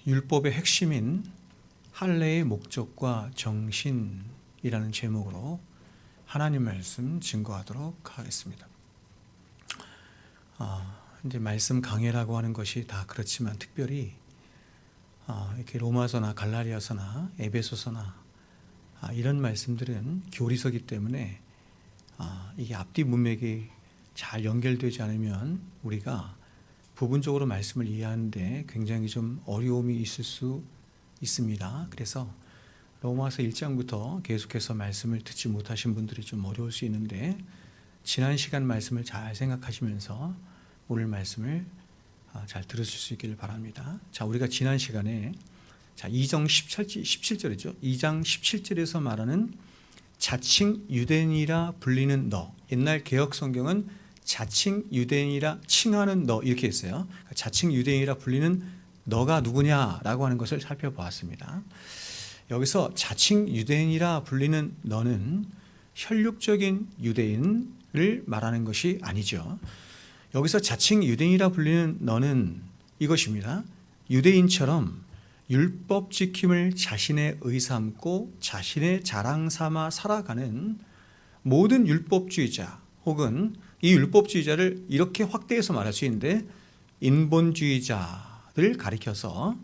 율법의 핵심인 할례의 목적과 정신이라는 제목으로 하나님 말씀 증거하도록 하겠습니다. 이제 말씀 강해라고 하는 것이 다 그렇지만 특별히 이렇게 로마서나 갈라디아서나 에베소서나 이런 말씀들은 교리서기 때문에 이게 앞뒤 문맥이 잘 연결되지 않으면 우리가 부분적으로 말씀을 이해하는데 굉장히 좀 어려움이 있을 수 있습니다. 그래서 로마서 1장부터 계속해서 말씀을 듣지 못하신 분들이 좀 어려울 수 있는데 지난 시간 말씀을 잘 생각하시면서 오늘 말씀을 잘 들으실 수 있기를 바랍니다. 자, 우리가 지난 시간에 2장 17절이죠. 2장 17절에서 말하는 자칭 유대인이라 불리는 너. 옛날 개역 성경은 자칭 유대인이라 칭하는 너 이렇게 했어요. 자칭 유대인이라 불리는 너가 누구냐라고 하는 것을 살펴보았습니다. 여기서 자칭 유대인이라 불리는 너는 혈육적인 유대인을 말하는 것이 아니죠. 여기서 자칭 유대인이라 불리는 너는 이것입니다. 유대인처럼 율법 지킴을 자신의 의삼고 자신의 자랑 삼아 살아가는 모든 율법주의자 혹은 이 율법주의자를 이렇게 확대해서 말할 수 있는데 인본주의자를 가리켜서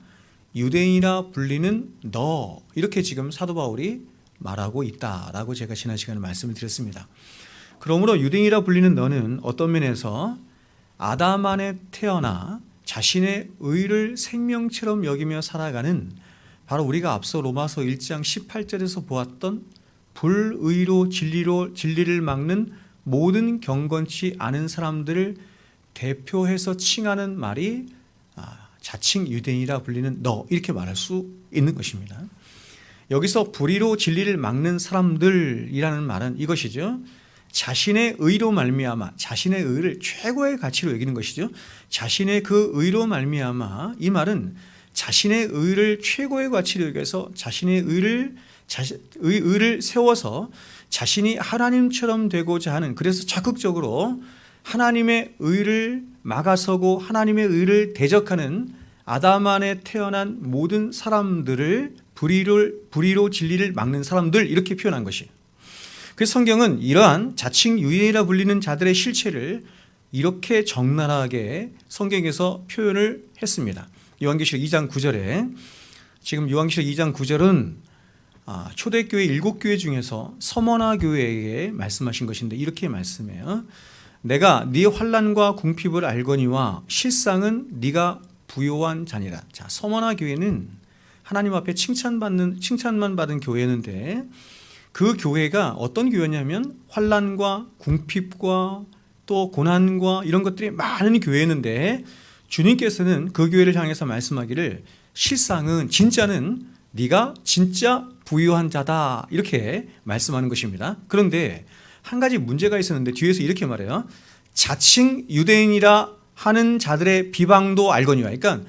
유대인이라 불리는 너 이렇게 지금 사도 바울이 말하고 있다라고 제가 지난 시간에 말씀을 드렸습니다. 그러므로 유대인이라 불리는 너는 어떤 면에서 아담 안에 태어나 자신의 의를 생명처럼 여기며 살아가는 바로 우리가 앞서 로마서 1장 18절에서 보았던 불의로 진리를 막는 모든 경건치 않은 사람들을 대표해서 칭하는 말이 자칭 유대인이라 불리는 너 이렇게 말할 수 있는 것입니다. 여기서 불의로 진리를 막는 사람들이라는 말은 이것이죠. 자신의 의로 말미암아 자신의 의를 최고의 가치로 여기는 것이죠. 자신의 그 의로 말미암아 이 말은 자신의 의를 최고의 가치로 여겨서 자신의 의를 세워서 자신이 하나님처럼 되고자 하는 그래서 적극적으로 하나님의 의를 막아서고 하나님의 의를 대적하는 아담 안에 태어난 모든 사람들을 불의로 진리를 막는 사람들 이렇게 표현한 것이에요. 그래서 성경은 이러한 자칭 유대인이라 불리는 자들의 실체를 이렇게 적나라하게 성경에서 표현을 했습니다. 요한계시록 2장 9절에 지금 요한계시록 2장 9절은 초대교회 7교회 중에서 서머나 교회에게 말씀하신 것인데 이렇게 말씀해요. 내가 네 환난과 궁핍을 알거니와 실상은 네가 부요한 자니라. 자, 서머나 교회는 하나님 앞에 칭찬만 받은 교회였는데 그 교회가 어떤 교회냐면 환난과 궁핍과 또 고난과 이런 것들이 많은 교회였는데 주님께서는 그 교회를 향해서 말씀하기를 실상은 진짜는 네가 진짜 부유한 자다 이렇게 말씀하는 것입니다. 그런데 한 가지 문제가 있었는데 뒤에서 이렇게 말해요. 자칭 유대인이라 하는 자들의 비방도 알거니와. 그러니까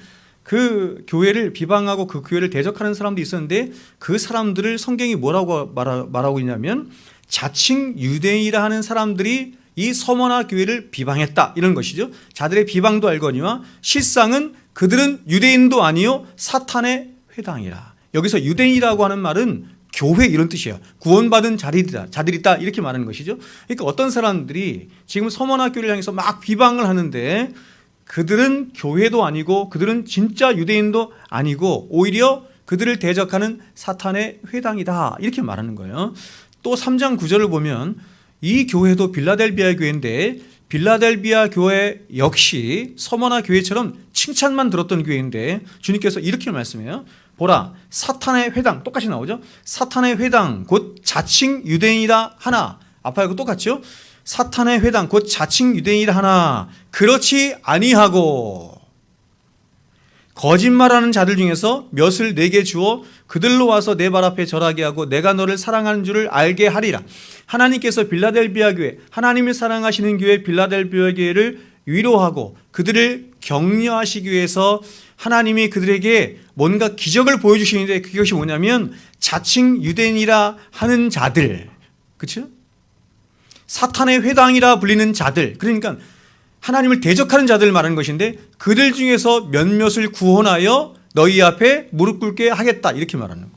그 교회를 비방하고 그 교회를 대적하는 사람도 있었는데 그 사람들을 성경이 뭐라고 말하고 있냐면 자칭 유대인이라 하는 사람들이 이 서머나 교회를 비방했다 이런 것이죠. 자들의 비방도 알거니와 실상은 그들은 유대인도 아니요 사탄의 회당이라. 여기서 유대인이라고 하는 말은 교회 이런 뜻이에요. 구원받은 자들이다 이렇게 말하는 것이죠. 그러니까 어떤 사람들이 지금 서머나 교회를 향해서 막 비방을 하는데 그들은 교회도 아니고 그들은 진짜 유대인도 아니고 오히려 그들을 대적하는 사탄의 회당이다 이렇게 말하는 거예요. 또 3장 9절을 보면 이 교회도 빌라델비아 교회인데 빌라델비아 교회 역시 서머나 교회처럼 칭찬만 들었던 교회인데 주님께서 이렇게 말씀해요. 보라 사탄의 회당 똑같이 나오죠. 사탄의 회당 곧 자칭 유대인이라 하나 아파하고 똑같죠. 사탄의 회당 곧 자칭 유대인이라 하나 그렇지 아니하고 거짓말하는 자들 중에서 몇을 내게 주어 그들로 와서 내 발 앞에 절하게 하고 내가 너를 사랑하는 줄을 알게 하리라. 하나님께서 빌라델비아 교회 하나님을 사랑하시는 교회 빌라델비아 교회를 위로하고 그들을 격려하시기 위해서 하나님이 그들에게 뭔가 기적을 보여주시는데 그것이 뭐냐면 자칭 유대인이라 하는 자들 그렇죠? 사탄의 회당이라 불리는 자들 그러니까 하나님을 대적하는 자들을 말하는 것인데 그들 중에서 몇몇을 구원하여 너희 앞에 무릎 꿇게 하겠다 이렇게 말하는 거예요.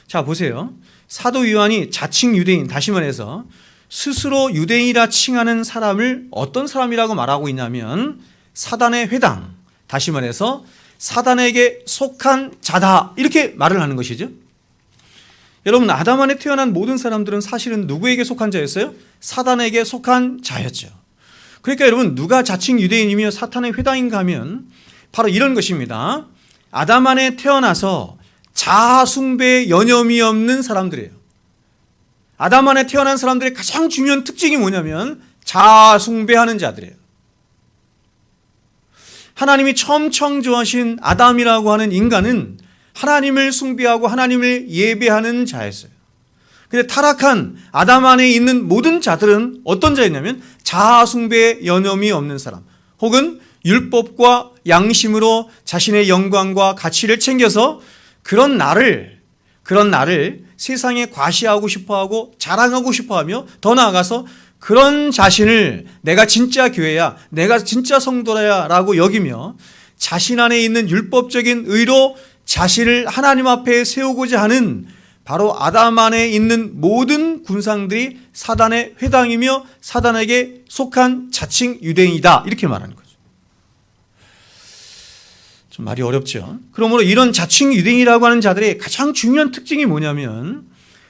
자 보세요. 사도 요한이 자칭 유대인, 다시 말해서 스스로 유대인이라 칭하는 사람을 어떤 사람이라고 말하고 있냐면 사단의 회당, 다시 말해서 사단에게 속한 자다 이렇게 말을 하는 것이죠. 여러분 아담 안에 태어난 모든 사람들은 사실은 누구에게 속한 자였어요? 사단에게 속한 자였죠. 그러니까 여러분 누가 자칭 유대인이며 사탄의 회당인가 하면 바로 이런 것입니다. 아담 안에 태어나서 자아 숭배에 여념이 없는 사람들이에요. 아담 안에 태어난 사람들의 가장 중요한 특징이 뭐냐면 자아 숭배하는 자들이에요. 하나님이 처음 창조하신 아담이라고 하는 인간은 하나님을 숭배하고 하나님을 예배하는 자였어요. 근데 타락한 아담 안에 있는 모든 자들은 어떤 자였냐면 자아 숭배에 여념이 없는 사람, 혹은 율법과 양심으로 자신의 영광과 가치를 챙겨서 그런 나를 세상에 과시하고 싶어하고 자랑하고 싶어하며 더 나아가서 그런 자신을 내가 진짜 교회야, 내가 진짜 성도야 라고 여기며 자신 안에 있는 율법적인 의로 자신을 하나님 앞에 세우고자 하는 바로 아담 안에 있는 모든 군상들이 사단의 회당이며 사단에게 속한 자칭 유대인이다 이렇게 말하는 거죠. 좀 말이 어렵죠. 그러므로 이런 자칭 유대인이라고 하는 자들의 가장 중요한 특징이 뭐냐면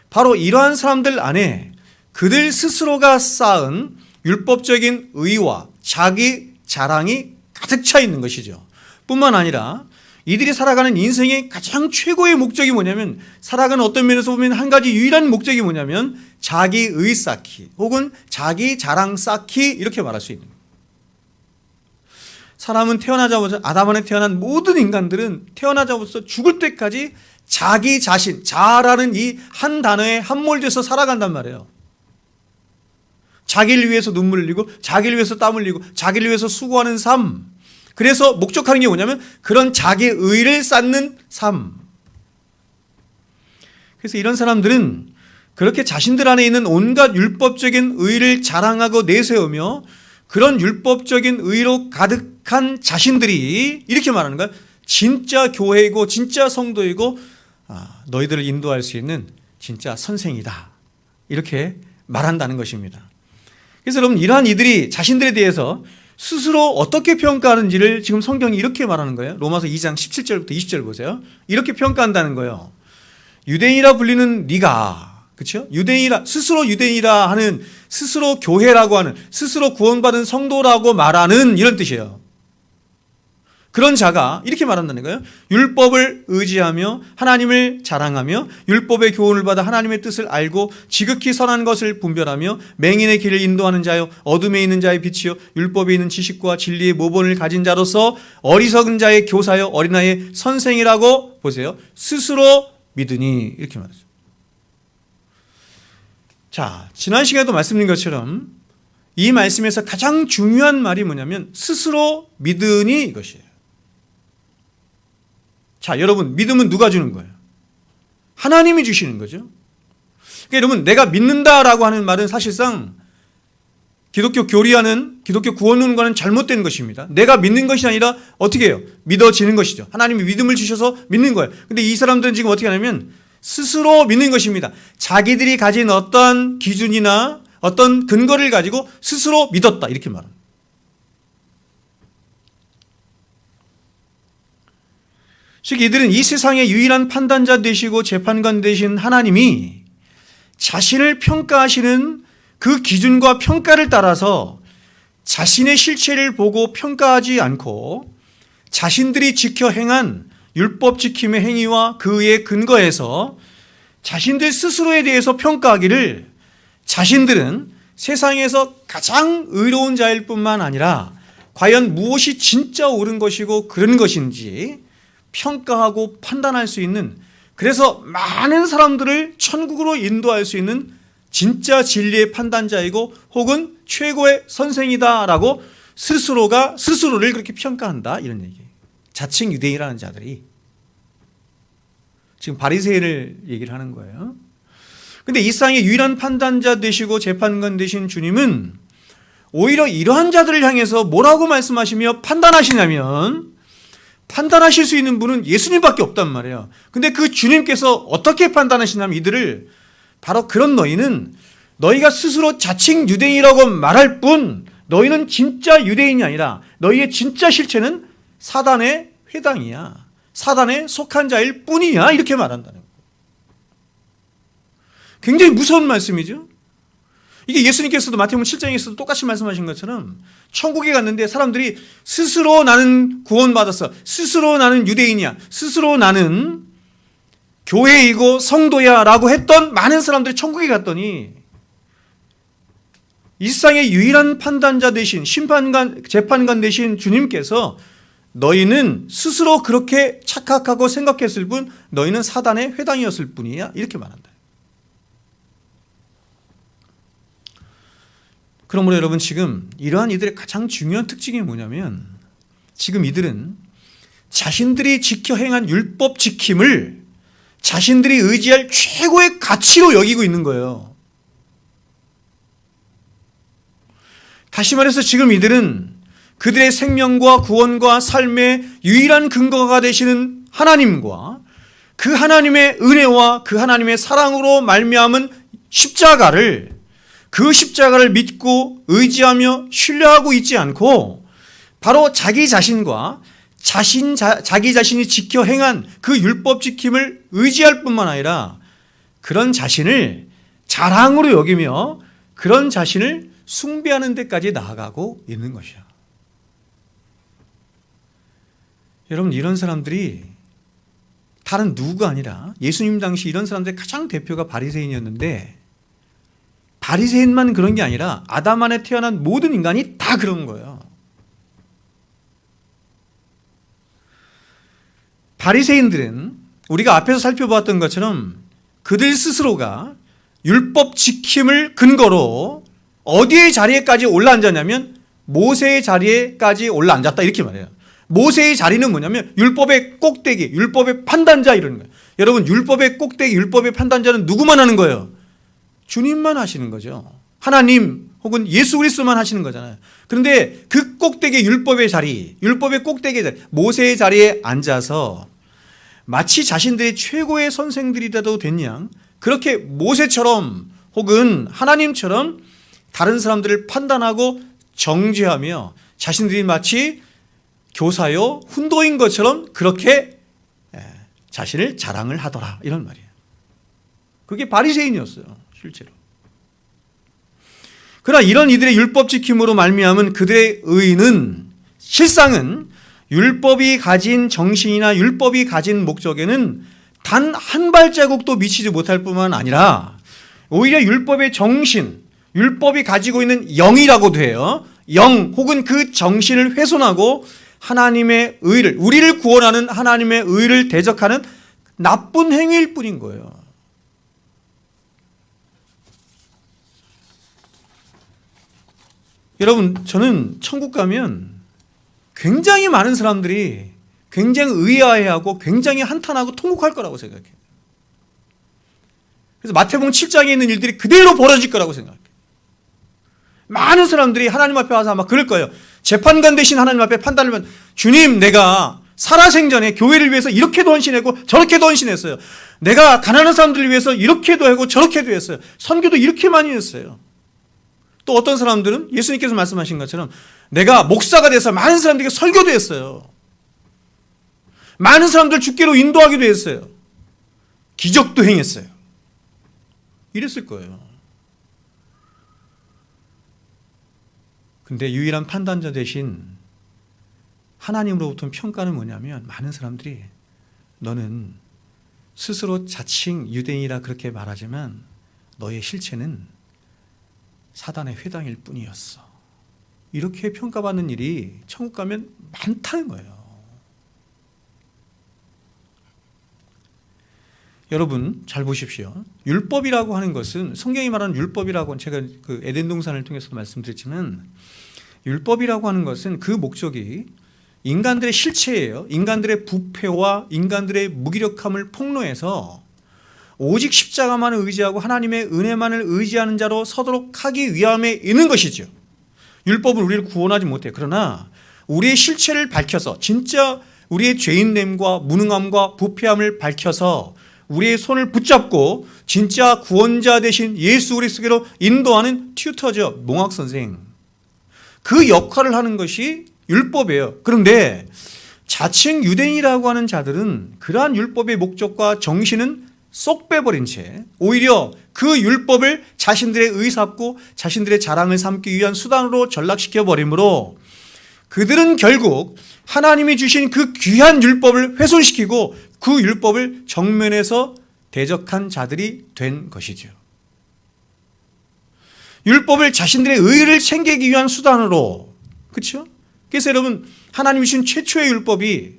바로 이러한 사람들 안에 그들 스스로가 쌓은 율법적인 의와 자기 자랑이 가득 차 있는 것이죠. 뿐만 아니라 이들이 살아가는 인생의 가장 최고의 목적이 뭐냐면, 살아가는 어떤 면에서 보면 한 가지 유일한 목적이 뭐냐면 자기의 쌓기 혹은 자기 자랑 쌓기 이렇게 말할 수 있는 거예요. 사람은 태어나자마자, 아담 안에 태어난 모든 인간들은 태어나자마자 죽을 때까지 자기 자신, 자라는 이 한 단어에 함몰돼서 살아간단 말이에요. 자기를 위해서 눈물 흘리고 자기를 위해서 땀 흘리고 자기를 위해서 수고하는 삶. 그래서 목적하는 게 뭐냐면 그런 자기 의를 쌓는 삶. 그래서 이런 사람들은 그렇게 자신들 안에 있는 온갖 율법적인 의를 자랑하고 내세우며 그런 율법적인 의로 가득한 자신들이 이렇게 말하는 거야. 진짜 교회이고 진짜 성도이고 너희들을 인도할 수 있는 진짜 선생이다. 이렇게 말한다는 것입니다. 그래서 여러분, 이러한 이들이 자신들에 대해서 스스로 어떻게 평가하는지를 지금 성경이 이렇게 말하는 거예요. 로마서 2장 17절부터 20절 보세요. 이렇게 평가한다는 거예요. 유대인이라 불리는 네가, 그렇죠? 유대인이라, 스스로 유대인이라 하는, 스스로 교회라고 하는, 스스로 구원받은 성도라고 말하는 이런 뜻이에요. 그런 자가 이렇게 말한다는 거예요. 율법을 의지하며 하나님을 자랑하며 율법의 교훈을 받아 하나님의 뜻을 알고 지극히 선한 것을 분별하며 맹인의 길을 인도하는 자요 어둠에 있는 자의 빛이요 율법에 있는 지식과 진리의 모본을 가진 자로서 어리석은 자의 교사요 어린아이의 선생이라고 보세요. 스스로 믿으니 이렇게 말하죠. 자, 지난 시간에도 말씀드린 것처럼 이 말씀에서 가장 중요한 말이 뭐냐면 스스로 믿으니 이것이에요. 자, 여러분, 믿음은 누가 주는 거예요? 하나님이 주시는 거죠. 그러니까 여러분, 내가 믿는다라고 하는 말은 사실상 기독교 교리와는, 기독교 구원론과는 잘못된 것입니다. 내가 믿는 것이 아니라 어떻게 해요? 믿어지는 것이죠. 하나님이 믿음을 주셔서 믿는 거예요. 근데 이 사람들은 지금 어떻게 하냐면 스스로 믿는 것입니다. 자기들이 가진 어떤 기준이나 어떤 근거를 가지고 스스로 믿었다 이렇게 말합니다. 즉 이들은 이 세상의 유일한 판단자 되시고 재판관 되신 하나님이 자신을 평가하시는 그 기준과 평가를 따라서 자신의 실체를 보고 평가하지 않고 자신들이 지켜 행한 율법 지킴의 행위와 그의 근거에서 자신들 스스로에 대해서 평가하기를 자신들은 세상에서 가장 의로운 자일 뿐만 아니라 과연 무엇이 진짜 옳은 것이고 그런 것인지 평가하고 판단할 수 있는, 그래서 많은 사람들을 천국으로 인도할 수 있는 진짜 진리의 판단자이고 혹은 최고의 선생이다라고 스스로가 스스로를 그렇게 평가한다 이런 얘기예요. 자칭 유대인이라는 자들이 지금 바리새인을 얘기를 하는 거예요. 근데 이 세상의 유일한 판단자 되시고 재판관 되신 주님은 오히려 이러한 자들을 향해서 뭐라고 말씀하시며 판단하시냐면 판단하실 수 있는 분은 예수님밖에 없단 말이에요. 근데 그 주님께서 어떻게 판단하시냐면 이들을 바로 그런 너희는 너희가 스스로 자칭 유대인이라고 말할 뿐 너희는 진짜 유대인이 아니라 너희의 진짜 실체는 사단의 회당이야. 사단에 속한 자일 뿐이야. 이렇게 말한다는 거예요. 굉장히 무서운 말씀이죠. 이게 예수님께서도 마태복음 7장에서도 똑같이 말씀하신 것처럼 천국에 갔는데 사람들이 스스로 나는 구원받았어. 스스로 나는 유대인이야. 스스로 나는 교회이고 성도야 라고 했던 많은 사람들이 천국에 갔더니 이 세상의 유일한 판단자 되신 심판관, 재판관 되신 주님께서 너희는 스스로 그렇게 착각하고 생각했을 뿐 너희는 사단의 회당이었을 뿐이야. 이렇게 말한다. 그러므로 여러분 지금 이러한 이들의 가장 중요한 특징이 뭐냐면 지금 이들은 자신들이 지켜 행한 율법 지킴을 자신들이 의지할 최고의 가치로 여기고 있는 거예요. 다시 말해서 지금 이들은 그들의 생명과 구원과 삶의 유일한 근거가 되시는 하나님과 그 하나님의 은혜와 그 하나님의 사랑으로 말미암은 십자가를 그 십자가를 믿고 의지하며 신뢰하고 있지 않고 바로 자기 자신과 자기 자신이 지켜 행한 그 율법 지킴을 의지할 뿐만 아니라 그런 자신을 자랑으로 여기며 그런 자신을 숭배하는 데까지 나아가고 있는 것이야. 여러분 이런 사람들이 다른 누구가 아니라 예수님 당시 이런 사람들의 가장 대표가 바리새인이었는데 바리새인만 그런 게 아니라 아담 안에 태어난 모든 인간이 다 그런 거예요. 바리새인들은 우리가 앞에서 살펴보았던 것처럼 그들 스스로가 율법 지킴을 근거로 어디의 자리에까지 올라앉았냐면 모세의 자리에까지 올라앉았다 이렇게 말해요. 모세의 자리는 뭐냐면 율법의 꼭대기, 율법의 판단자 이러는 거예요. 여러분 율법의 꼭대기, 율법의 판단자는 누구만 하는 거예요? 주님만 하시는 거죠. 하나님 혹은 예수 그리스도만 하시는 거잖아요. 그런데 그 꼭대기 율법의 자리, 율법의 꼭대기 자리, 모세의 자리에 앉아서 마치 자신들이 최고의 선생들이라도 된 양 그렇게 모세처럼 혹은 하나님처럼 다른 사람들을 판단하고 정죄하며 자신들이 마치 교사요 훈도인 것처럼 그렇게 자신을 자랑을 하더라 이런 말이에요. 그게 바리새인이었어요. 실제로. 그러나 이런 이들의 율법 지킴으로 말미암은 그들의 의는 실상은 율법이 가진 정신이나 율법이 가진 목적에는 단 한 발자국도 미치지 못할 뿐만 아니라 오히려 율법의 정신, 율법이 가지고 있는 영이라고도 해요. 영 혹은 그 정신을 훼손하고 하나님의 의를, 우리를 구원하는 하나님의 의를 대적하는 나쁜 행위일 뿐인 거예요. 여러분 저는 천국 가면 굉장히 많은 사람들이 굉장히 의아해하고 굉장히 한탄하고 통곡할 거라고 생각해요. 그래서 마태복음 7장에 있는 일들이 그대로 벌어질 거라고 생각해요. 많은 사람들이 하나님 앞에 와서 아마 그럴 거예요. 재판관 되신 하나님 앞에 판단을 하면 주님 내가 살아생전에 교회를 위해서 이렇게도 헌신했고 저렇게도 헌신했어요. 내가 가난한 사람들을 위해서 이렇게도 하고 저렇게도 했어요. 선교도 이렇게 많이 했어요. 또 어떤 사람들은 예수님께서 말씀하신 것처럼 내가 목사가 돼서 많은 사람들에게 설교도 했어요. 많은 사람들 주께로 인도하기도 했어요. 기적도 행했어요. 이랬을 거예요. 근데 유일한 판단자 대신 하나님으로부터 평가는 뭐냐면 많은 사람들이 너는 스스로 자칭 유대인이라 그렇게 말하지만 너의 실체는 사단의 회당일 뿐이었어. 이렇게 평가받는 일이 천국 가면 많다는 거예요. 여러분 잘 보십시오. 율법이라고 하는 것은 성경이 말하는 율법이라고 제가 그 에덴 동산을 통해서도 말씀드렸지만 율법이라고 하는 것은 그 목적이 인간들의 실체예요. 인간들의 부패와 인간들의 무기력함을 폭로해서 오직 십자가만을 의지하고 하나님의 은혜만을 의지하는 자로 서도록 하기 위함에 있는 것이죠. 율법은 우리를 구원하지 못해요. 그러나 우리의 실체를 밝혀서 진짜 우리의 죄인됨과 무능함과 부패함을 밝혀서 우리의 손을 붙잡고 진짜 구원자 되신 예수 그리스도께로 인도하는 튜터죠. 몽학 선생. 그 역할을 하는 것이 율법이에요. 그런데 자칭 유대인이라고 하는 자들은 그러한 율법의 목적과 정신은 쏙 빼버린 채 오히려 그 율법을 자신들의 의삼고 자신들의 자랑을 삼기 위한 수단으로 전락시켜 버리므로 그들은 결국 하나님이 주신 그 귀한 율법을 훼손시키고 그 율법을 정면에서 대적한 자들이 된 것이죠. 율법을 자신들의 의를 챙기기 위한 수단으로, 그렇죠? 그래서 여러분, 하나님이 주신 최초의 율법이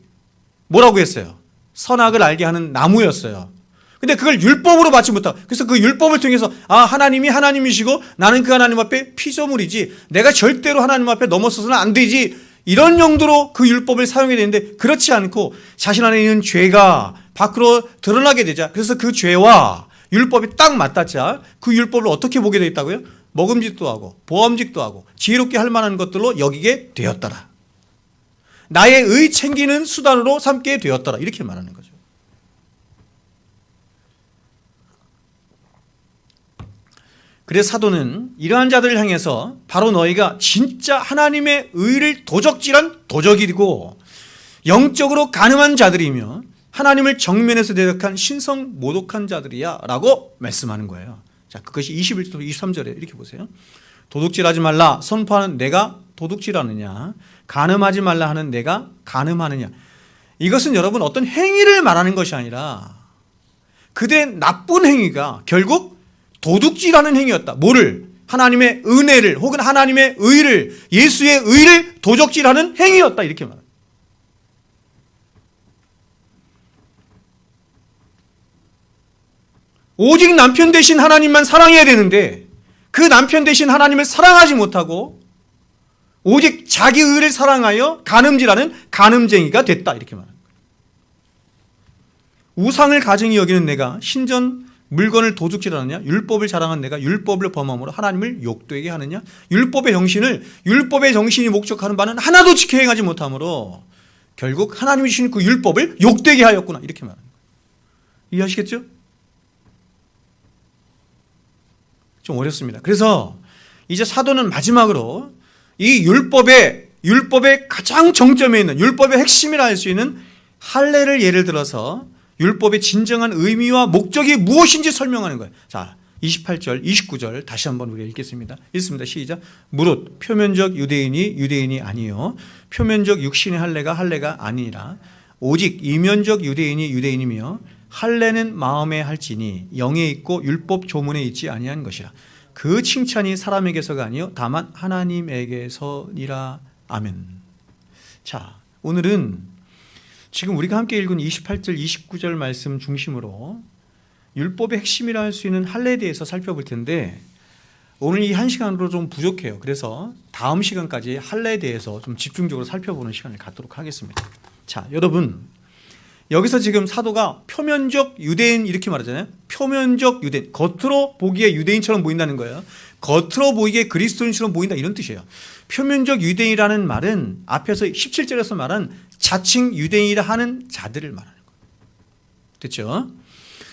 뭐라고 했어요? 선악을 알게 하는 나무였어요. 근데 그걸 율법으로 받지 못하고, 그래서 그 율법을 통해서 하나님이 하나님이시고 나는 그 하나님 앞에 피조물이지, 내가 절대로 하나님 앞에 넘어서서는 안 되지, 이런 용도로 그 율법을 사용해야 되는데 그렇지 않고 자신 안에 있는 죄가 밖으로 드러나게 되자, 그래서 그 죄와 율법이 딱 맞닿자 그 율법을 어떻게 보게 되어 있다고요? 먹음직도 하고 보암직도 하고 지혜롭게 할 만한 것들로 여기게 되었더라. 나의 의 챙기는 수단으로 삼게 되었더라. 이렇게 말하는 거죠. 그래서 사도는 이러한 자들을 향해서 바로 너희가 진짜 하나님의 의를 도적질한 도적이고 영적으로 간음한 자들이며 하나님을 정면에서 대적한 신성 모독한 자들이야 라고 말씀하는 거예요. 자, 그것이 21절 23절에 이렇게 보세요. 도둑질하지 말라 선포하는 내가 도둑질하느냐, 간음하지 말라 하는 내가 간음하느냐. 이것은 여러분 어떤 행위를 말하는 것이 아니라 그들의 나쁜 행위가 결국 도둑질하는 행위였다. 뭐를? 하나님의 은혜를 혹은 하나님의 의를, 예수의 의를 도적질하는 행위였다. 이렇게 말합니다. 오직 남편 대신 하나님만 사랑해야 되는데 그 남편 대신 하나님을 사랑하지 못하고 오직 자기 의를 사랑하여 간음질하는 간음쟁이가 됐다. 이렇게 말합니다. 우상을 가증히 여기는 내가 신전 물건을 도둑질하느냐, 율법을 자랑한 내가 율법을 범함으로 하나님을 욕되게 하느냐. 율법의 정신이 목적하는 바는 하나도 지켜 행하지 못함으로 결국 하나님이 주신 그 율법을 욕되게 하였구나. 이렇게 말합니다. 이해하시겠죠? 좀 어렵습니다. 그래서 이제 사도는 마지막으로 이 율법의 가장 정점에 있는, 율법의 핵심이라 할 수 있는 할례를 예를 들어서 율법의 진정한 의미와 목적이 무엇인지 설명하는 거예요. 자, 28절, 29절 다시 한번 우리가 읽겠습니다. 읽습니다. 시작. 무릇 표면적 유대인이 아니요 표면적 육신의 할례가 아니라 오직 이면적 유대인이며 할례는 마음에 할지니 영에 있고 율법 조문에 있지 아니한 것이라. 그 칭찬이 사람에게서가 아니요 다만 하나님에게서니라. 아멘. 자, 오늘은 지금 우리가 함께 읽은 28절, 29절 말씀 중심으로 율법의 핵심이라 할 수 있는 할례에 대해서 살펴볼 텐데 오늘 이 한 시간으로 좀 부족해요. 그래서 다음 시간까지 할례에 대해서 좀 집중적으로 살펴보는 시간을 갖도록 하겠습니다. 자, 여러분, 여기서 지금 사도가 표면적 유대인 이렇게 말하잖아요. 표면적 유대인, 겉으로 보기에 유대인처럼 보인다는 거예요. 겉으로 보이기에 그리스도인처럼 보인다, 이런 뜻이에요. 표면적 유대인이라는 말은 앞에서 17절에서 말한 자칭 유대인이라 하는 자들을 말하는 거예요. 됐죠?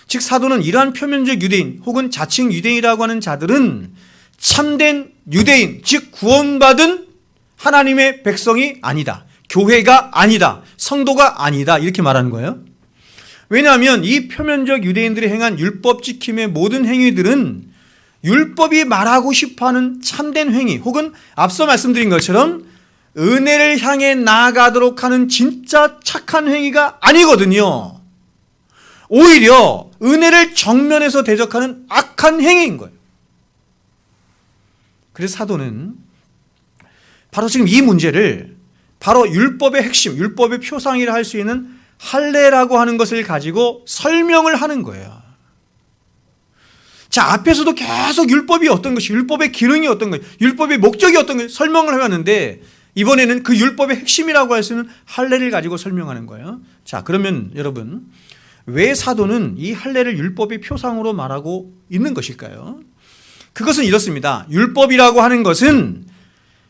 즉 사도는 이러한 표면적 유대인 혹은 자칭 유대인이라고 하는 자들은 참된 유대인, 즉 구원받은 하나님의 백성이 아니다, 교회가 아니다, 성도가 아니다, 이렇게 말하는 거예요. 왜냐하면 이 표면적 유대인들이 행한 율법 지킴의 모든 행위들은 율법이 말하고 싶어하는 참된 행위 혹은 앞서 말씀드린 것처럼 은혜를 향해 나아가도록 하는 진짜 착한 행위가 아니거든요. 오히려 은혜를 정면에서 대적하는 악한 행위인 거예요. 그래서 사도는 바로 지금 이 문제를 바로 율법의 핵심, 율법의 표상이라 할 수 있는 할례라고 하는 것을 가지고 설명을 하는 거예요. 자, 앞에서도 계속 율법이 어떤 것이, 율법의 기능이 어떤 것이, 율법의 목적이 어떤 것이 설명을 해왔는데 이번에는 그 율법의 핵심이라고 할 수 있는 할례를 가지고 설명하는 거예요. 자, 그러면 여러분, 왜 사도는 이 할례를 율법의 표상으로 말하고 있는 것일까요? 그것은 이렇습니다. 율법이라고 하는 것은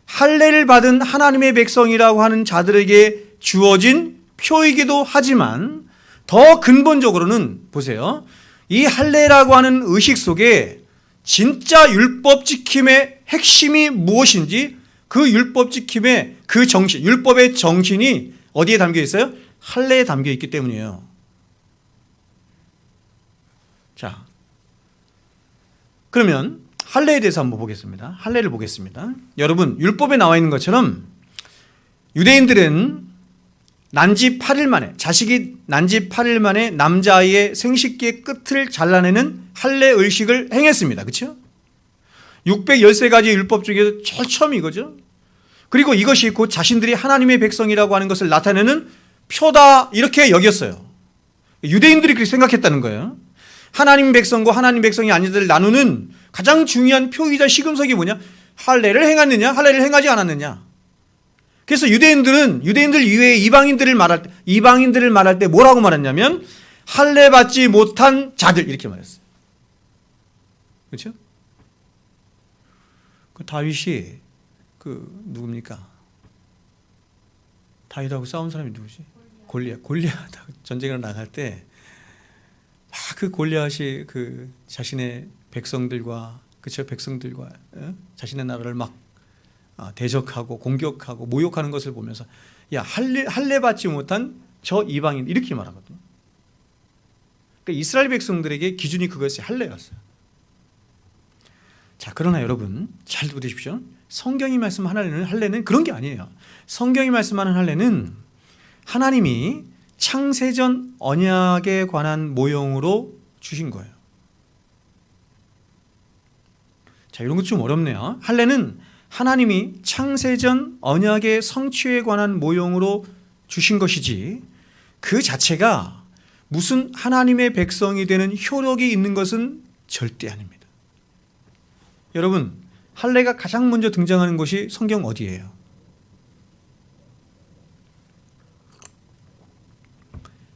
할례를 받은 하나님의 백성이라고 하는 자들에게 주어진 표이기도 하지만 더 근본적으로는 보세요. 이 할례라고 하는 의식 속에 진짜 율법 지킴의 핵심이 무엇인지 그 율법 지킴의 그 정신, 율법의 정신이 어디에 담겨 있어요? 할례에 담겨 있기 때문이에요. 자, 그러면 할례에 대해서 한번 보겠습니다. 할례를 보겠습니다. 여러분, 율법에 나와 있는 것처럼 유대인들은 난지 8일 만에, 자식이 난지 8일 만에 남자아이의 생식기의 끝을 잘라내는 할례 의식을 행했습니다. 그렇죠? 613가지 율법 중에서 제일 처음이 이거죠. 그리고 이것이 곧 자신들이 하나님의 백성이라고 하는 것을 나타내는 표다, 이렇게 여겼어요. 유대인들이 그렇게 생각했다는 거예요. 하나님 백성과 하나님 백성이 아닌 자들을 나누는 가장 중요한 표이자 시금석이 뭐냐? 할례를 행했느냐, 할례를 행하지 않았느냐. 그래서 유대인들 이외에 이방인들을 말할 때 뭐라고 말했냐면 할례 받지 못한 자들, 이렇게 말했어요. 그렇죠? 그 다윗이 누굽니까? 다윗하고 싸운 사람이 누구지? 골리앗 전쟁을 나갈 때 그 골리앗이 자신의 백성들과, 그쵸, 백성들과 자신의 나라를 막 대적하고 공격하고 모욕하는 것을 보면서 야, 할례 받지 못한 저 이방인, 이렇게 말하거든요. 그러니까 이스라엘 백성들에게 기준이 그것이 할례였어요. 자, 그러나 여러분 잘 들으십시오. 성경이 말씀하는 할례는 그런 게 아니에요. 성경이 말씀하는 할례는 하나님이 창세전 언약에 관한 모형으로 주신 거예요. 자, 이런 것 좀 어렵네요. 할례는 하나님이 창세전 언약의 성취에 관한 모형으로 주신 것이지 그 자체가 무슨 하나님의 백성이 되는 효력이 있는 것은 절대 아닙니다. 여러분, 할례가 가장 먼저 등장하는 곳이 성경 어디예요?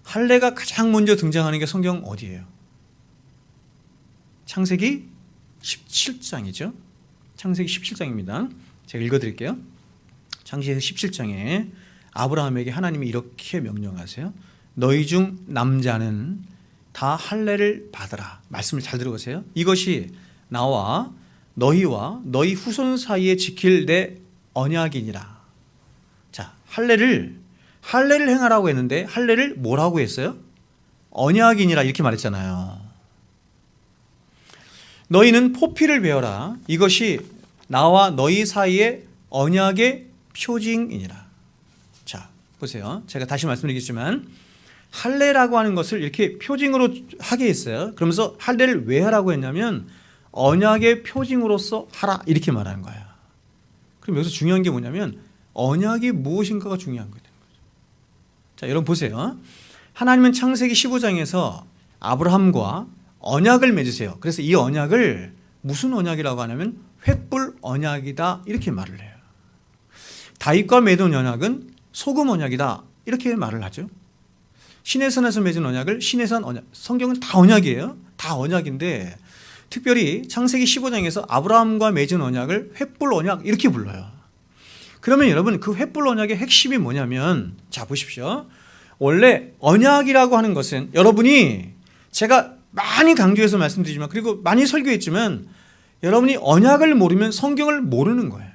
할례가 가장 먼저 등장하는 게 성경 어디예요? 창세기 17장이죠. 창세기 17장입니다. 제가 읽어드릴게요. 창세기 17장에 아브라함에게 하나님이 이렇게 명령하세요. 너희 중 남자는 다 할례를 받으라. 말씀을 잘 들어보세요. 이것이 나와 너희와 너희 후손 사이에 지킬 내 언약이니라. 자, 할례를 행하라고 했는데 할례를 뭐라고 했어요? 언약이니라, 이렇게 말했잖아요. 너희는 포피를 베어라. 이것이 나와 너희 사이의 언약의 표징이니라. 자, 보세요. 제가 다시 말씀드리겠지만 할례라고 하는 것을 이렇게 표징으로 하게 했어요. 그러면서 할례를 왜 하라고 했냐면 언약의 표징으로서 하라, 이렇게 말하는 거예요. 그럼 여기서 중요한 게 뭐냐면 언약이 무엇인가가 중요한 거예요. 자, 여러분 보세요. 하나님은 창세기 15장에서 아브라함과 언약을 맺으세요. 그래서 이 언약을 무슨 언약이라고 하냐면 횃불 언약이다, 이렇게 말을 해요. 다윗과 맺은 언약은 소금 언약이다, 이렇게 말을 하죠. 시내산에서 맺은 언약을 시내산 언약, 성경은 다 언약이에요. 다 언약인데 특별히 창세기 15장에서 아브라함과 맺은 언약을 횃불 언약, 이렇게 불러요. 그러면 여러분, 그 횃불 언약의 핵심이 뭐냐면, 자, 보십시오. 원래 언약이라고 하는 것은 여러분이, 제가 많이 강조해서 말씀드리지만 그리고 많이 설교했지만 여러분이 언약을 모르면 성경을 모르는 거예요.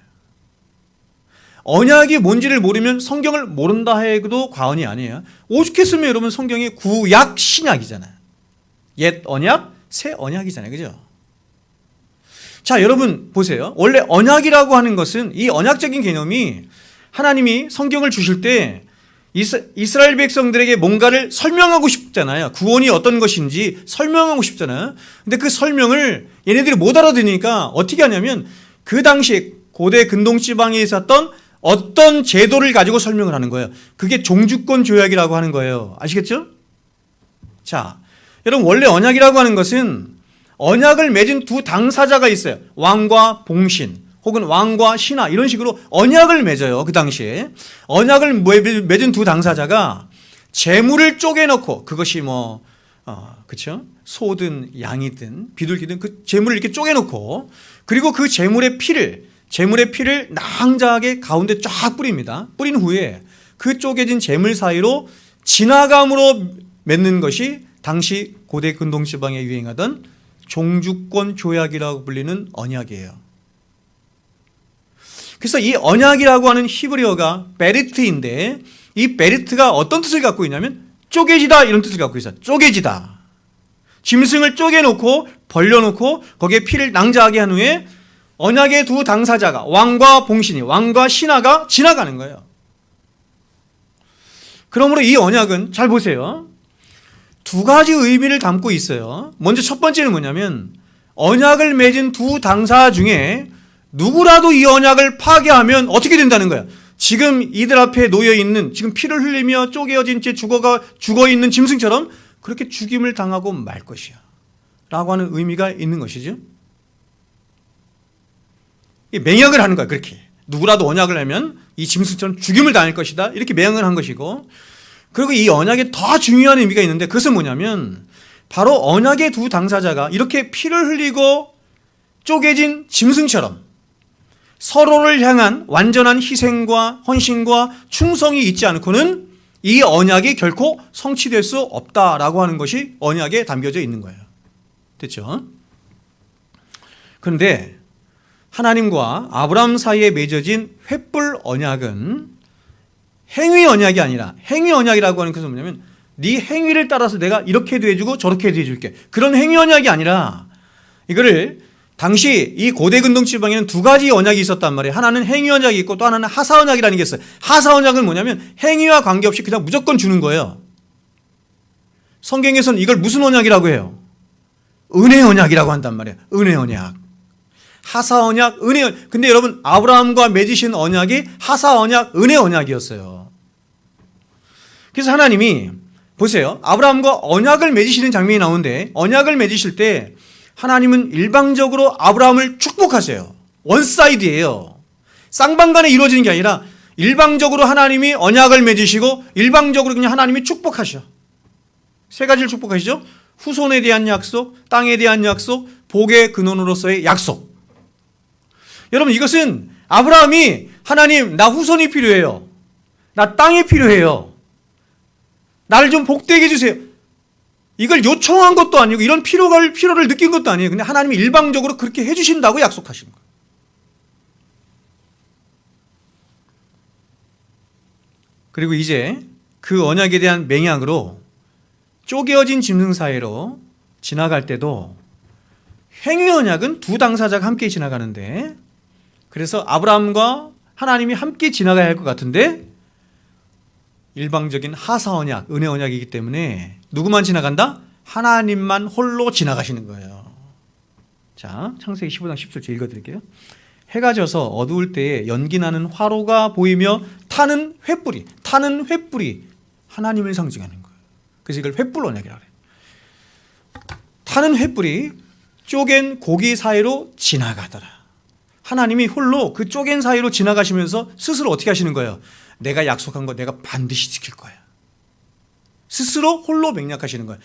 언약이 뭔지를 모르면 성경을 모른다 해도 과언이 아니에요. 오죽했으면 여러분 성경이 구약 신약이잖아요. 옛 언약, 새 언약이잖아요. 그죠? 자, 여러분 보세요. 원래 언약이라고 하는 것은, 이 언약적인 개념이 하나님이 성경을 주실 때 이스라엘 백성들에게 뭔가를 설명하고 싶잖아요. 구원이 어떤 것인지 설명하고 싶잖아요. 근데 그 설명을 얘네들이 못 알아들으니까 어떻게 하냐면 그 당시에 고대 근동지방에 있었던 어떤 제도를 가지고 설명을 하는 거예요. 그게 종주권 조약이라고 하는 거예요. 아시겠죠? 자, 여러분 원래 언약이라고 하는 것은 언약을 맺은 두 당사자가 있어요. 왕과 봉신 혹은 왕과 신하, 이런 식으로 언약을 맺어요. 그 당시에 언약을 맺은 두 당사자가 재물을 쪼개놓고, 그것이 그렇죠? 소든 양이든 비둘기든 그 재물을 이렇게 쪼개놓고, 그리고 그 재물의 피를 낭자하게 가운데 쫙 뿌립니다. 뿌린 후에 그 쪼개진 재물 사이로 지나감으로 맺는 것이 당시 고대 근동지방에 유행하던 종주권 조약이라고 불리는 언약이에요. 그래서 이 언약이라고 하는 히브리어가 베리트인데, 이 베리트가 어떤 뜻을 갖고 있냐면 쪼개지다, 이런 뜻을 갖고 있어요. 쪼개지다. 짐승을 쪼개놓고 벌려놓고 거기에 피를 낭자하게 한 후에 언약의 두 당사자가, 왕과 봉신이, 왕과 신하가 지나가는 거예요. 그러므로 이 언약은 잘 보세요. 두 가지 의미를 담고 있어요. 먼저 첫 번째는 뭐냐면, 언약을 맺은 두 당사 중에 누구라도 이 언약을 파괴하면 어떻게 된다는 거야. 지금 이들 앞에 놓여 있는, 지금 피를 흘리며 쪼개어진 채 죽어 있는 짐승처럼 그렇게 죽임을 당하고 말 것이야 라고 하는 의미가 있는 것이죠. 맹약을 하는 거야. 그렇게 누구라도 언약을 하면 이 짐승처럼 죽임을 당할 것이다, 이렇게 맹약을 한 것이고, 그리고 이 언약에 더 중요한 의미가 있는데, 그것은 뭐냐면 바로 언약의 두 당사자가 이렇게 피를 흘리고 쪼개진 짐승처럼 서로를 향한 완전한 희생과 헌신과 충성이 있지 않고는 이 언약이 결코 성취될 수 없다라고 하는 것이 언약에 담겨져 있는 거예요. 됐죠? 그런데 하나님과 아브라함 사이에 맺어진 횃불 언약은 행위 언약이 아니라, 행위 언약이라고 하는 것은 뭐냐면 네 행위를 따라서 내가 이렇게도 해주고 저렇게도 해줄게, 그런 행위 언약이 아니라, 이거를 당시 이 고대 근동 지방에는 두 가지 언약이 있었단 말이에요. 하나는 행위 언약이 있고 또 하나는 하사 언약이라는 게 있어요. 하사 언약은 뭐냐면 행위와 관계없이 그냥 무조건 주는 거예요. 성경에서는 이걸 무슨 언약이라고 해요? 은혜 언약이라고 한단 말이에요. 은혜 언약. 하사 언약, 은혜 언약. 근데 여러분, 아브라함과 맺으신 언약이 하사 언약, 은혜 언약이었어요. 그래서 하나님이 보세요. 아브라함과 언약을 맺으시는 장면이 나오는데, 언약을 맺으실 때 하나님은 일방적으로 아브라함을 축복하세요. 원사이드예요. 쌍방간에 이루어지는 게 아니라 일방적으로 하나님이 언약을 맺으시고 일방적으로 그냥 하나님이 축복하셔. 세 가지를 축복하시죠. 후손에 대한 약속, 땅에 대한 약속, 복의 근원으로서의 약속. 여러분, 이것은 아브라함이 하나님, 나 후손이 필요해요. 나 땅이 필요해요. 나를 좀 복되게 해주세요. 이걸 요청한 것도 아니고 이런 필요를 느낀 것도 아니에요. 근데 하나님이 일방적으로 그렇게 해주신다고 약속하신 거예요. 그리고 이제 그 언약에 대한 맹약으로 쪼개어진 짐승 사이로 지나갈 때도 행위 언약은 두 당사자가 함께 지나가는데, 그래서 아브라함과 하나님이 함께 지나가야 할 것 같은데 일방적인 하사 언약, 은혜 언약이기 때문에 누구만 지나간다? 하나님만 홀로 지나가시는 거예요. 자, 창세기 15장 10절 읽어드릴게요. 해가 져서 어두울 때에 연기나는 화로가 보이며 타는 횃불이 하나님을 상징하는 거예요. 그래서 이걸 횃불 언약이라고 해요. 타는 횃불이 쪼갠 고기 사이로 지나가더라. 하나님이 홀로 그 쪼갠 사이로 지나가시면서 스스로 어떻게 하시는 거예요? 내가 약속한 거 내가 반드시 지킬 거야. 스스로 홀로 맹약하시는 거예요.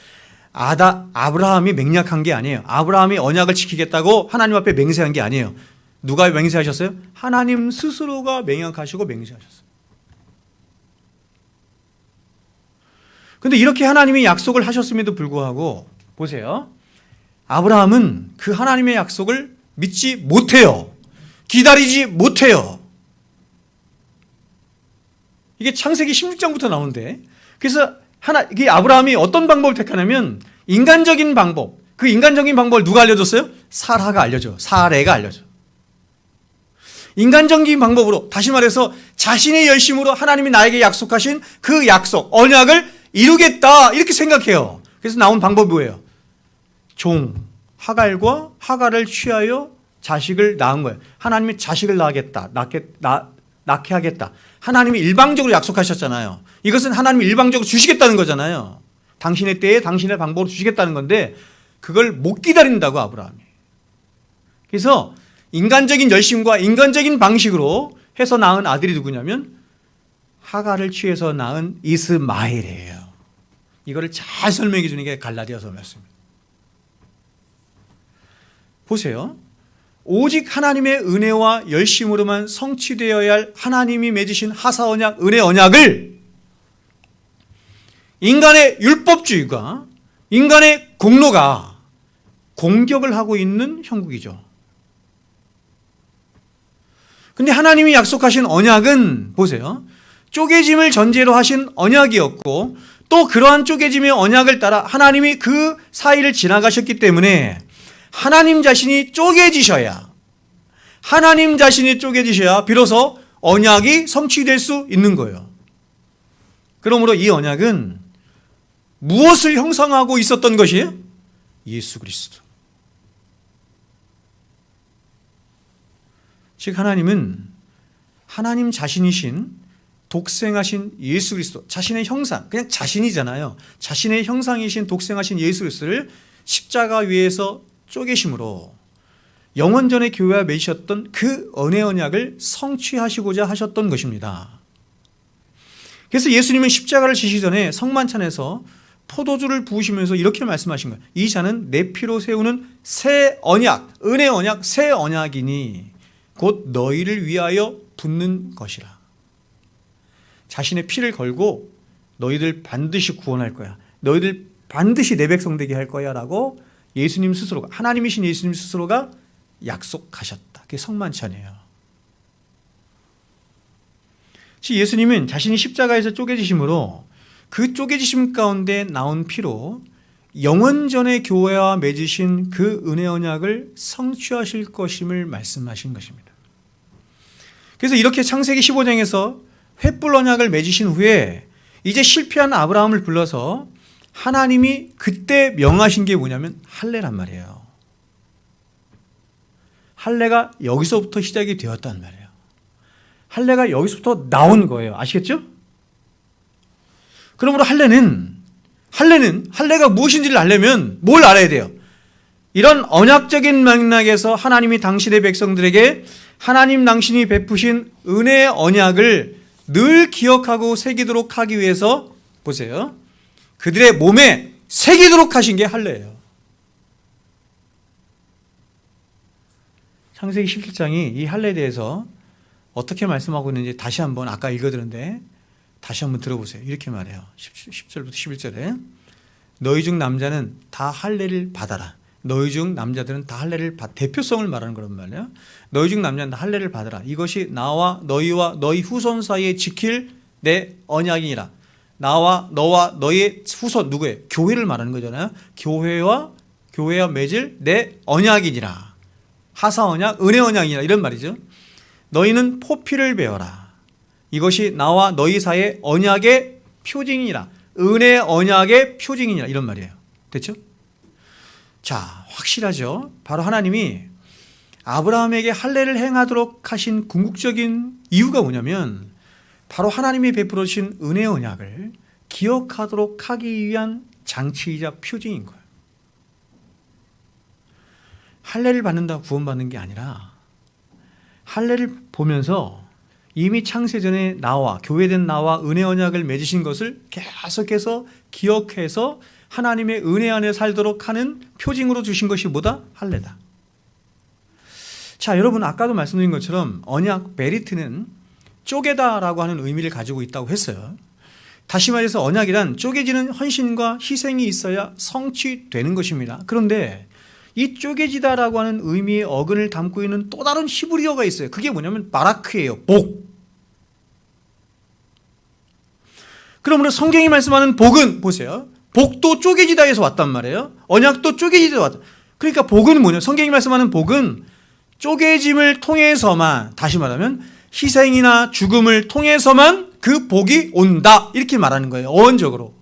아브라함이 맹약한 게 아니에요. 아브라함이 언약을 지키겠다고 하나님 앞에 맹세한 게 아니에요. 누가 맹세하셨어요? 하나님 스스로가 맹약하시고 맹세하셨어요. 그런데 이렇게 하나님이 약속을 하셨음에도 불구하고 보세요. 아브라함은 그 하나님의 약속을 믿지 못해요. 기다리지 못해요. 이게 창세기 16장부터 나오는데, 그래서 이게 아브라함이 어떤 방법을 택하냐면 인간적인 방법, 그 인간적인 방법을 누가 알려줬어요? 사라가 알려줘. 사레가 알려줘. 인간적인 방법으로, 다시 말해서 자신의 열심으로 하나님이 나에게 약속하신 그 약속, 언약을 이루겠다, 이렇게 생각해요. 그래서 나온 방법이 뭐예요? 하갈과 하갈을 취하여 자식을 낳은 거예요. 하나님이 자식을 낳게 하겠다. 하나님이 일방적으로 약속하셨잖아요. 이것은 하나님이 일방적으로 주시겠다는 거잖아요. 당신의 때에 당신의 방법으로 주시겠다는 건데 그걸 못 기다린다고, 아브라함이. 그래서 인간적인 열심과 인간적인 방식으로 해서 낳은 아들이 누구냐면 하갈을 취해서 낳은 이스마엘이에요. 이거를 잘 설명해 주는 게 갈라디아서 말씀입니다. 보세요. 오직 하나님의 은혜와 열심으로만 성취되어야 할 하나님이 맺으신 하사 언약, 은혜 언약을 인간의 율법주의가, 인간의 공로가 공격을 하고 있는 형국이죠. 근데 하나님이 약속하신 언약은 보세요. 쪼개짐을 전제로 하신 언약이었고, 또 그러한 쪼개짐의 언약을 따라 하나님이 그 사이를 지나가셨기 때문에 하나님 자신이 쪼개지셔야 비로소 언약이 성취될 수 있는 거예요. 그러므로 이 언약은 무엇을 형성하고 있었던 것이에요? 예수 그리스도. 즉 하나님은 하나님 자신이신 독생하신 예수 그리스도, 자신의 형상, 그냥 자신이잖아요. 자신의 형상이신 독생하신 예수 그리스도를 십자가 위에서 쪼개심으로 영원전의 교회와 맺으셨던 그 은혜 언약을 성취하시고자 하셨던 것입니다. 그래서 예수님은 십자가를 지시기 전에 성만찬에서 포도주를 부으시면서 이렇게 말씀하신 거예요. 이 잔은 내 피로 세우는 새 언약, 은혜 언약, 새 언약이니 곧 너희를 위하여 붓는 것이라. 자신의 피를 걸고 너희들 반드시 구원할 거야. 너희들 반드시 내 백성 되게 할 거야 라고 예수님 스스로가, 하나님이신 예수님 스스로가 약속하셨다. 그게 성만찬이에요. 예수님은 자신이 십자가에서 쪼개지심으로 그 쪼개지심 가운데 나온 피로 영원전의 교회와 맺으신 그 은혜 언약을 성취하실 것임을 말씀하신 것입니다. 그래서 이렇게 창세기 15장에서 횃불 언약을 맺으신 후에 이제 실패한 아브라함을 불러서 하나님이 그때 명하신 게 뭐냐면 할례란 말이에요. 할례가 여기서부터 시작이 되었단 말이에요. 할례가 여기서부터 나온 거예요. 아시겠죠? 그러므로 할례가 무엇인지를 알려면 뭘 알아야 돼요? 이런 언약적인 맥락에서 하나님이 당신의 백성들에게 하나님 당신이 베푸신 은혜의 언약을 늘 기억하고 새기도록 하기 위해서 보세요. 그들의 몸에 새기도록 하신 게 할례예요. 창세기 17장이 이 할례에 대해서 어떻게 말씀하고 있는지 다시 한번 아까 읽어드렸는데 다시 한번 들어보세요. 이렇게 말해요. 10절부터 11절에 너희 중 남자는 다 할례를 받아라. 너희 중 남자들은 다 할례를 대표성을 말하는 거란 말이에요. 너희 중 남자는 다 할례를 받아라. 이것이 나와 너희 후손 사이에 지킬 내 언약이니라. 나와 너와 너의 후손 누구예요? 교회를 말하는 거잖아요. 교회와 맺을 내 언약이니라. 하사 언약, 은혜 언약이니라 이런 말이죠. 너희는 포피를 베어라. 이것이 나와 너희 사이의 언약의 표징이니라. 은혜 언약의 표징이니라 이런 말이에요. 됐죠? 자, 확실하죠? 바로 하나님이 아브라함에게 할례를 행하도록 하신 궁극적인 이유가 뭐냐면 바로 하나님이 베풀어 주신 은혜 언약을 기억하도록 하기 위한 장치이자 표징인 거예요. 할례를 받는다고 구원받는 게 아니라 할례를 보면서 이미 창세전에 나와 교회된 나와 은혜 언약을 맺으신 것을 계속해서 기억해서 하나님의 은혜 안에 살도록 하는 표징으로 주신 것이 뭐다? 할례다. 자, 여러분 아까도 말씀드린 것처럼 언약 베리트는 쪼개다라고 하는 의미를 가지고 있다고 했어요. 다시 말해서 언약이란 쪼개지는 헌신과 희생이 있어야 성취되는 것입니다. 그런데 이 쪼개지다라고 하는 의미의 어근을 담고 있는 또 다른 히브리어가 있어요. 그게 뭐냐면 바라크예요. 복. 그러므로 성경이 말씀하는 복은 보세요. 복도 쪼개지다에서 왔단 말이에요. 언약도 쪼개지다에서 왔다. 그러니까 복은 뭐냐? 성경이 말씀하는 복은 쪼개짐을 통해서만, 다시 말하면 희생이나 죽음을 통해서만 그 복이 온다. 이렇게 말하는 거예요. 어원적으로.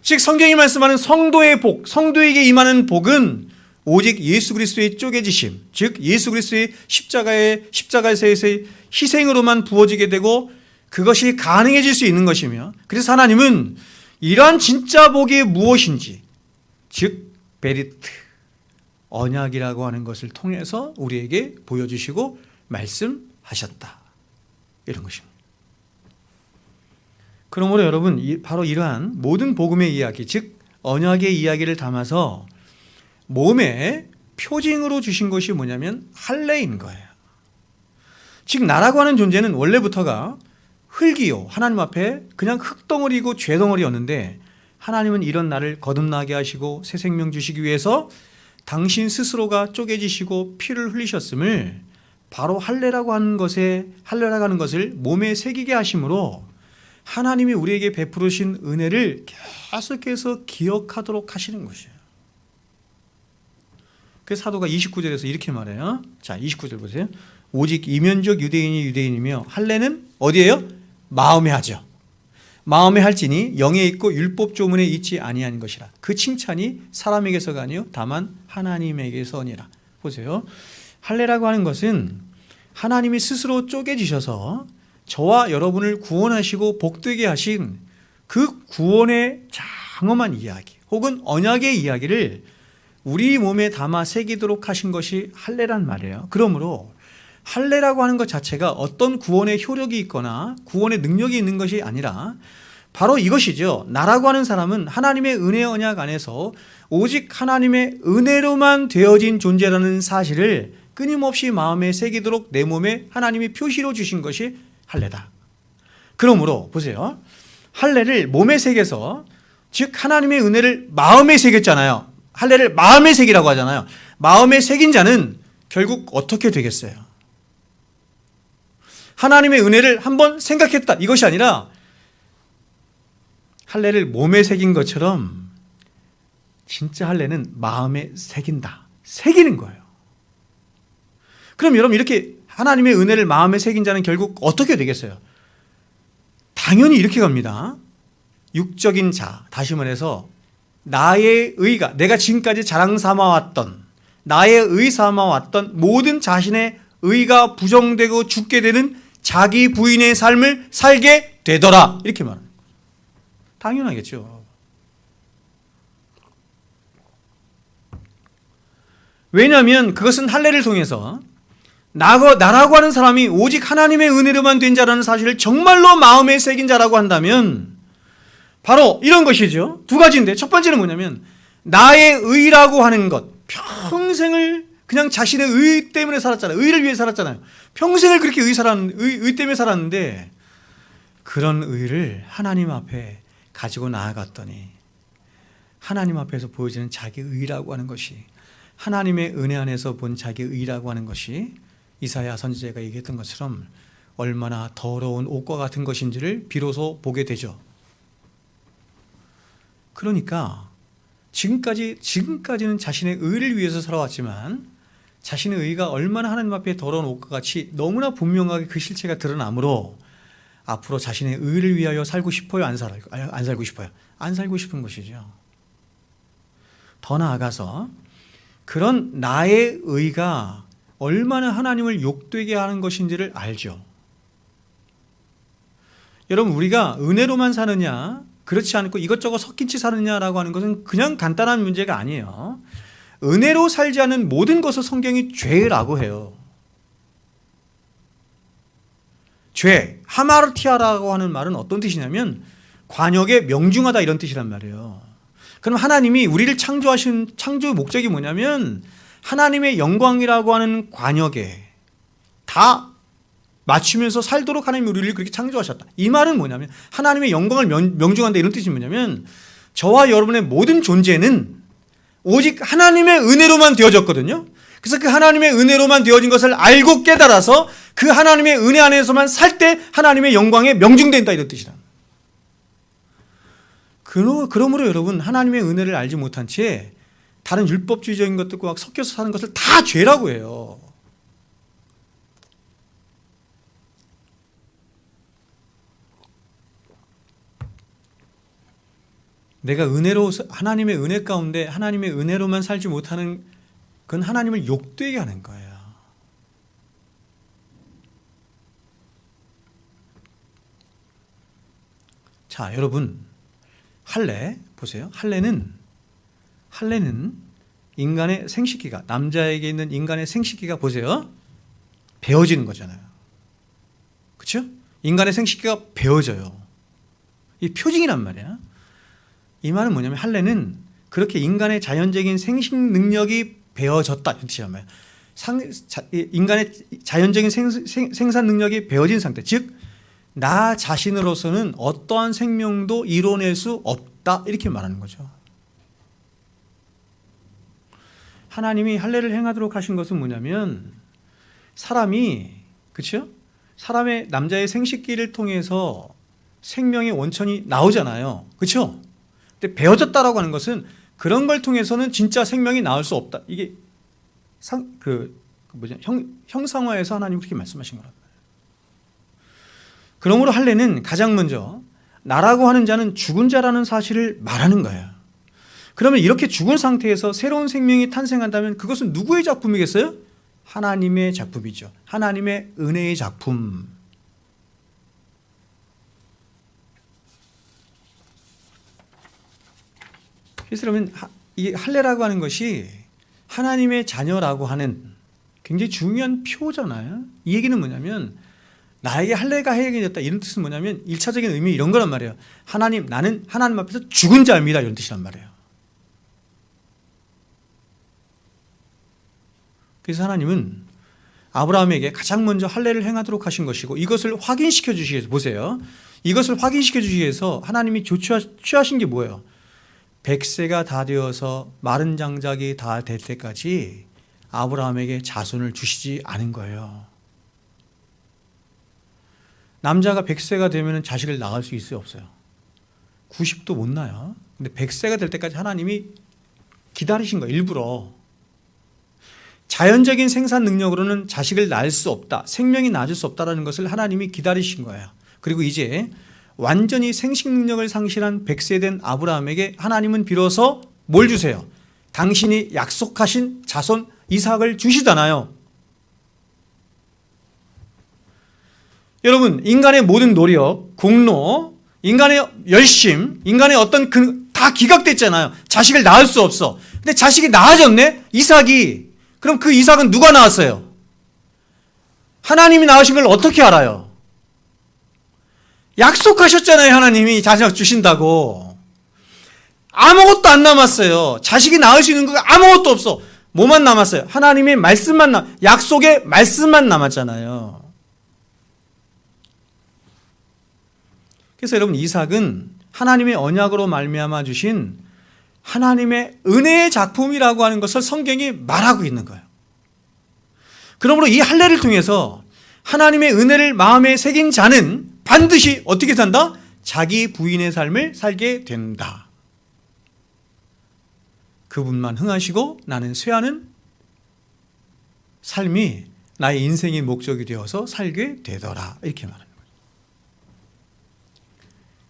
즉 성경이 말씀하는 성도의 복, 성도에게 임하는 복은 오직 예수 그리스도의 쪼개지심, 즉 예수 그리스도의 십자가에서의 희생으로만 부어지게 되고 그것이 가능해질 수 있는 것이며, 그래서 하나님은 이러한 진짜 복이 무엇인지, 즉 베리트, 언약이라고 하는 것을 통해서 우리에게 보여주시고 말씀하셨다. 이런 것입니다. 그러므로 여러분 바로 이러한 모든 복음의 이야기, 즉 언약의 이야기를 담아서 몸에 표징으로 주신 것이 뭐냐면 할례인 거예요. 즉 나라고 하는 존재는 원래부터가 흙이요. 하나님 앞에 그냥 흙덩어리고 죄덩어리였는데 하나님은 이런 나를 거듭나게 하시고 새 생명 주시기 위해서 당신 스스로가 쪼개지시고 피를 흘리셨음을 바로 할례라고 하는 것을 몸에 새기게 하심으로 하나님이 우리에게 베푸르신 은혜를 계속해서 기억하도록 하시는 것이에요. 그래서 사도가 29절에서 이렇게 말해요. 자, 29절 보세요. 오직 이면적 유대인이 유대인이며 할례는 어디예요? 마음에 하죠. 마음에 할지니 영에 있고 율법 조문에 있지 아니한 것이라. 그 칭찬이 사람에게서가 아니요 다만 하나님에게서니라. 보세요. 할례라고 하는 것은 하나님이 스스로 쪼개지셔서 저와 여러분을 구원하시고 복되게 하신 그 구원의 장엄한 이야기 혹은 언약의 이야기를 우리 몸에 담아 새기도록 하신 것이 할례란 말이에요. 그러므로 할례라고 하는 것 자체가 어떤 구원의 효력이 있거나 구원의 능력이 있는 것이 아니라 바로 이것이죠. 나라고 하는 사람은 하나님의 은혜 언약 안에서 오직 하나님의 은혜로만 되어진 존재라는 사실을 끊임없이 마음에 새기도록 내 몸에 하나님이 표시로 주신 것이 할례다. 그러므로 보세요. 할례를 몸에 새겨서 즉 하나님의 은혜를 마음에 새겼잖아요. 할례를 마음에 새기라고 하잖아요. 마음에 새긴 자는 결국 어떻게 되겠어요? 하나님의 은혜를 한번 생각했다. 이것이 아니라 할례를 몸에 새긴 것처럼 진짜 할례는 마음에 새긴다. 새기는 거예요. 그럼 여러분 이렇게 하나님의 은혜를 마음에 새긴 자는 결국 어떻게 되겠어요? 당연히 이렇게 갑니다. 육적인 자, 다시 말해서 나의 의가 내가 지금까지 자랑 삼아왔던 나의 의 삼아왔던 모든 자신의 의가 부정되고 죽게 되는 자기 부인의 삶을 살게 되더라. 이렇게 말합니다. 당연하겠죠. 왜냐하면 그것은 할례를 통해서 나라고 하는 사람이 오직 하나님의 은혜로만 된 자라는 사실을 정말로 마음에 새긴 자라고 한다면 바로 이런 것이죠. 두 가지인데 첫 번째는 뭐냐면 나의 의라고 하는 것 평생을 그냥 자신의 의 때문에 살았잖아요. 의를 위해 살았잖아요. 평생을 그렇게 의 때문에 살았는데 그런 의를 하나님 앞에 가지고 나아갔더니 하나님 앞에서 보여지는 자기 의라고 하는 것이 하나님의 은혜 안에서 본 자기 의라고 하는 것이 이사야 선지자가 얘기했던 것처럼 얼마나 더러운 옷과 같은 것인지를 비로소 보게 되죠. 그러니까 지금까지는 자신의 의를 위해서 살아왔지만 자신의 의가 얼마나 하나님 앞에 더러운 옷과 같이 너무나 분명하게 그 실체가 드러나므로 앞으로 자신의 의를 위하여 살고 싶어요? 안 살고 싶어요? 안 살고 싶은 것이죠. 더 나아가서 그런 나의 의가 얼마나 하나님을 욕되게 하는 것인지를 알죠. 여러분 우리가 은혜로만 사느냐 그렇지 않고 이것저것 섞인 채 사느냐라고 하는 것은 그냥 간단한 문제가 아니에요. 은혜로 살지 않은 모든 것을 성경이 죄라고 해요. 죄, 하마르티아라고 하는 말은 어떤 뜻이냐면 관역에 명중하다 이런 뜻이란 말이에요. 그럼 하나님이 우리를 창조하신 창조의 목적이 뭐냐면 하나님의 영광이라고 하는 관역에 다 맞추면서 살도록 하나님이 우리를 그렇게 창조하셨다. 이 말은 뭐냐면 하나님의 영광을 명중한다 이런 뜻이 뭐냐면 저와 여러분의 모든 존재는 오직 하나님의 은혜로만 되어졌거든요. 그래서 그 하나님의 은혜로만 되어진 것을 알고 깨달아서 그 하나님의 은혜 안에서만 살 때 하나님의 영광에 명중된다 이런 뜻이다. 그러므로 여러분 하나님의 은혜를 알지 못한 채 다른 율법주의적인 것들과 섞여서 사는 것을 다 죄라고 해요. 내가 하나님의 은혜 가운데 하나님의 은혜로만 살지 못하는 그건 하나님을 욕되게 하는 거예요. 자, 여러분 할례 보세요. 할례는 인간의 생식기가 남자에게 있는 인간의 생식기가 보세요. 배어지는 거잖아요. 그렇죠? 인간의 생식기가 배어져요. 이 표징이란 말이야. 이 말은 뭐냐면 할례는 그렇게 인간의 자연적인 생식 능력이 배어졌다 이런 뜻이란 말이야. 인간의 자연적인 생산 능력이 배어진 상태, 즉 나 자신으로서는 어떠한 생명도 이뤄낼 수 없다 이렇게 말하는 거죠. 하나님이 할례를 행하도록 하신 것은 뭐냐면 사람이 그렇죠? 사람의 남자의 생식기를 통해서 생명의 원천이 나오잖아요. 그렇죠? 근데 베어졌다라고 하는 것은 그런 걸 통해서는 진짜 생명이 나올 수 없다. 이게 형상화해서 하나님 그렇게 말씀하신 거란 말이에요. 그러므로 할례는 가장 먼저 나라고 하는 자는 죽은 자라는 사실을 말하는 거예요. 그러면 이렇게 죽은 상태에서 새로운 생명이 탄생한다면 그것은 누구의 작품이겠어요? 하나님의 작품이죠. 하나님의 은혜의 작품. 그래서 그러면 이 할례라고 하는 것이 하나님의 자녀라고 하는 굉장히 중요한 표잖아요. 이 얘기는 뭐냐면 나에게 할례가 해야겠다 이런 뜻은 뭐냐면 1차적인 의미 이런 거란 말이에요. 하나님, 나는 하나님 앞에서 죽은 자입니다 이런 뜻이란 말이에요. 그래서 하나님은 아브라함에게 가장 먼저 할례를 행하도록 하신 것이고 이것을 확인시켜 주시기 위해서 보세요. 이것을 확인시켜 주시기 위해서 하나님이 취하신 게 뭐예요? 100세가 다 되어서 마른 장작이 다 될 때까지 아브라함에게 자손을 주시지 않은 거예요. 남자가 100세가 되면 자식을 낳을 수 있어요, 없어요? 90도 못 낳아요. 근데 100세가 될 때까지 하나님이 기다리신 거예요, 일부러. 자연적인 생산 능력으로는 자식을 낳을 수 없다, 생명이 나아질 수 없다는 것을 하나님이 기다리신 거예요. 그리고 이제 완전히 생식 능력을 상실한 100세 된 아브라함에게 하나님은 비로소 뭘 주세요? 당신이 약속하신 자손 이삭을 주시잖아요. 여러분, 인간의 모든 노력, 공로, 인간의 열심, 인간의 어떤 다 기각됐잖아요. 자식을 낳을 수 없어. 근데 자식이 낳아졌네? 이삭이. 그럼 그 이삭은 누가 낳았어요? 하나님이 낳으신 걸 어떻게 알아요? 약속하셨잖아요. 하나님이 자식 주신다고. 아무것도 안 남았어요. 자식이 낳을 수 있는 거 아무것도 없어. 뭐만 남았어요? 하나님의 말씀만 약속의 말씀만 남았잖아요. 그래서 여러분, 이삭은 하나님의 언약으로 말미암아 주신 하나님의 은혜의 작품이라고 하는 것을 성경이 말하고 있는 거예요. 그러므로 이 할례를 통해서 하나님의 은혜를 마음에 새긴 자는 반드시 어떻게 산다? 자기 부인의 삶을 살게 된다. 그분만 흥하시고 나는 쇠하는 삶이 나의 인생의 목적이 되어서 살게 되더라. 이렇게 말합니다.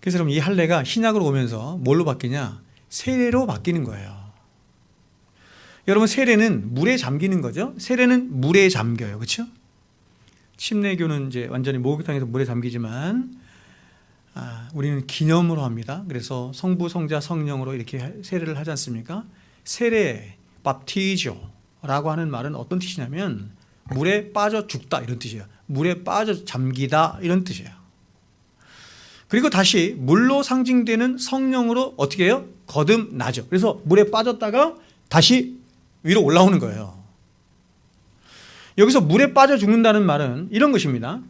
그래서 여러분, 이 할례가 신약으로 오면서 뭘로 바뀌냐? 세례로 바뀌는 거예요. 여러분, 세례는 물에 잠기는 거죠. 세례는 물에 잠겨요. 그렇죠? 침례교는 이제 완전히 목욕탕에서 물에 잠기지만 우리는 기념으로 합니다. 그래서 성부, 성자, 성령으로 이렇게 세례를 하지 않습니까? 세례, 밥티조라고 하는 말은 어떤 뜻이냐면 물에 빠져 죽다 이런 뜻이에요. 물에 빠져 잠기다 이런 뜻이에요. 그리고 다시 물로 상징되는 성령으로 어떻게 해요? 거듭나죠. 그래서 물에 빠졌다가 다시 위로 올라오는 거예요. 여기서 물에 빠져 죽는다는 말은 이런 것입니다.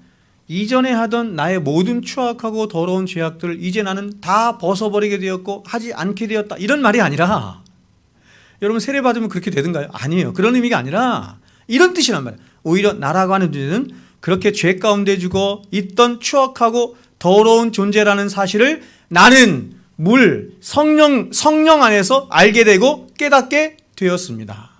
이전에 하던 나의 모든 추악하고 더러운 죄악들을 이제 나는 다 벗어버리게 되었고 하지 않게 되었다 이런 말이 아니라, 여러분 세례 받으면 그렇게 되든가요? 아니에요. 그런 의미가 아니라 이런 뜻이란 말이에요. 오히려 나라고 하는 존재는 그렇게 죄 가운데 죽어 있던 추악하고 더러운 존재라는 사실을 나는 물, 성령 안에서 알게 되고 깨닫게 되었습니다.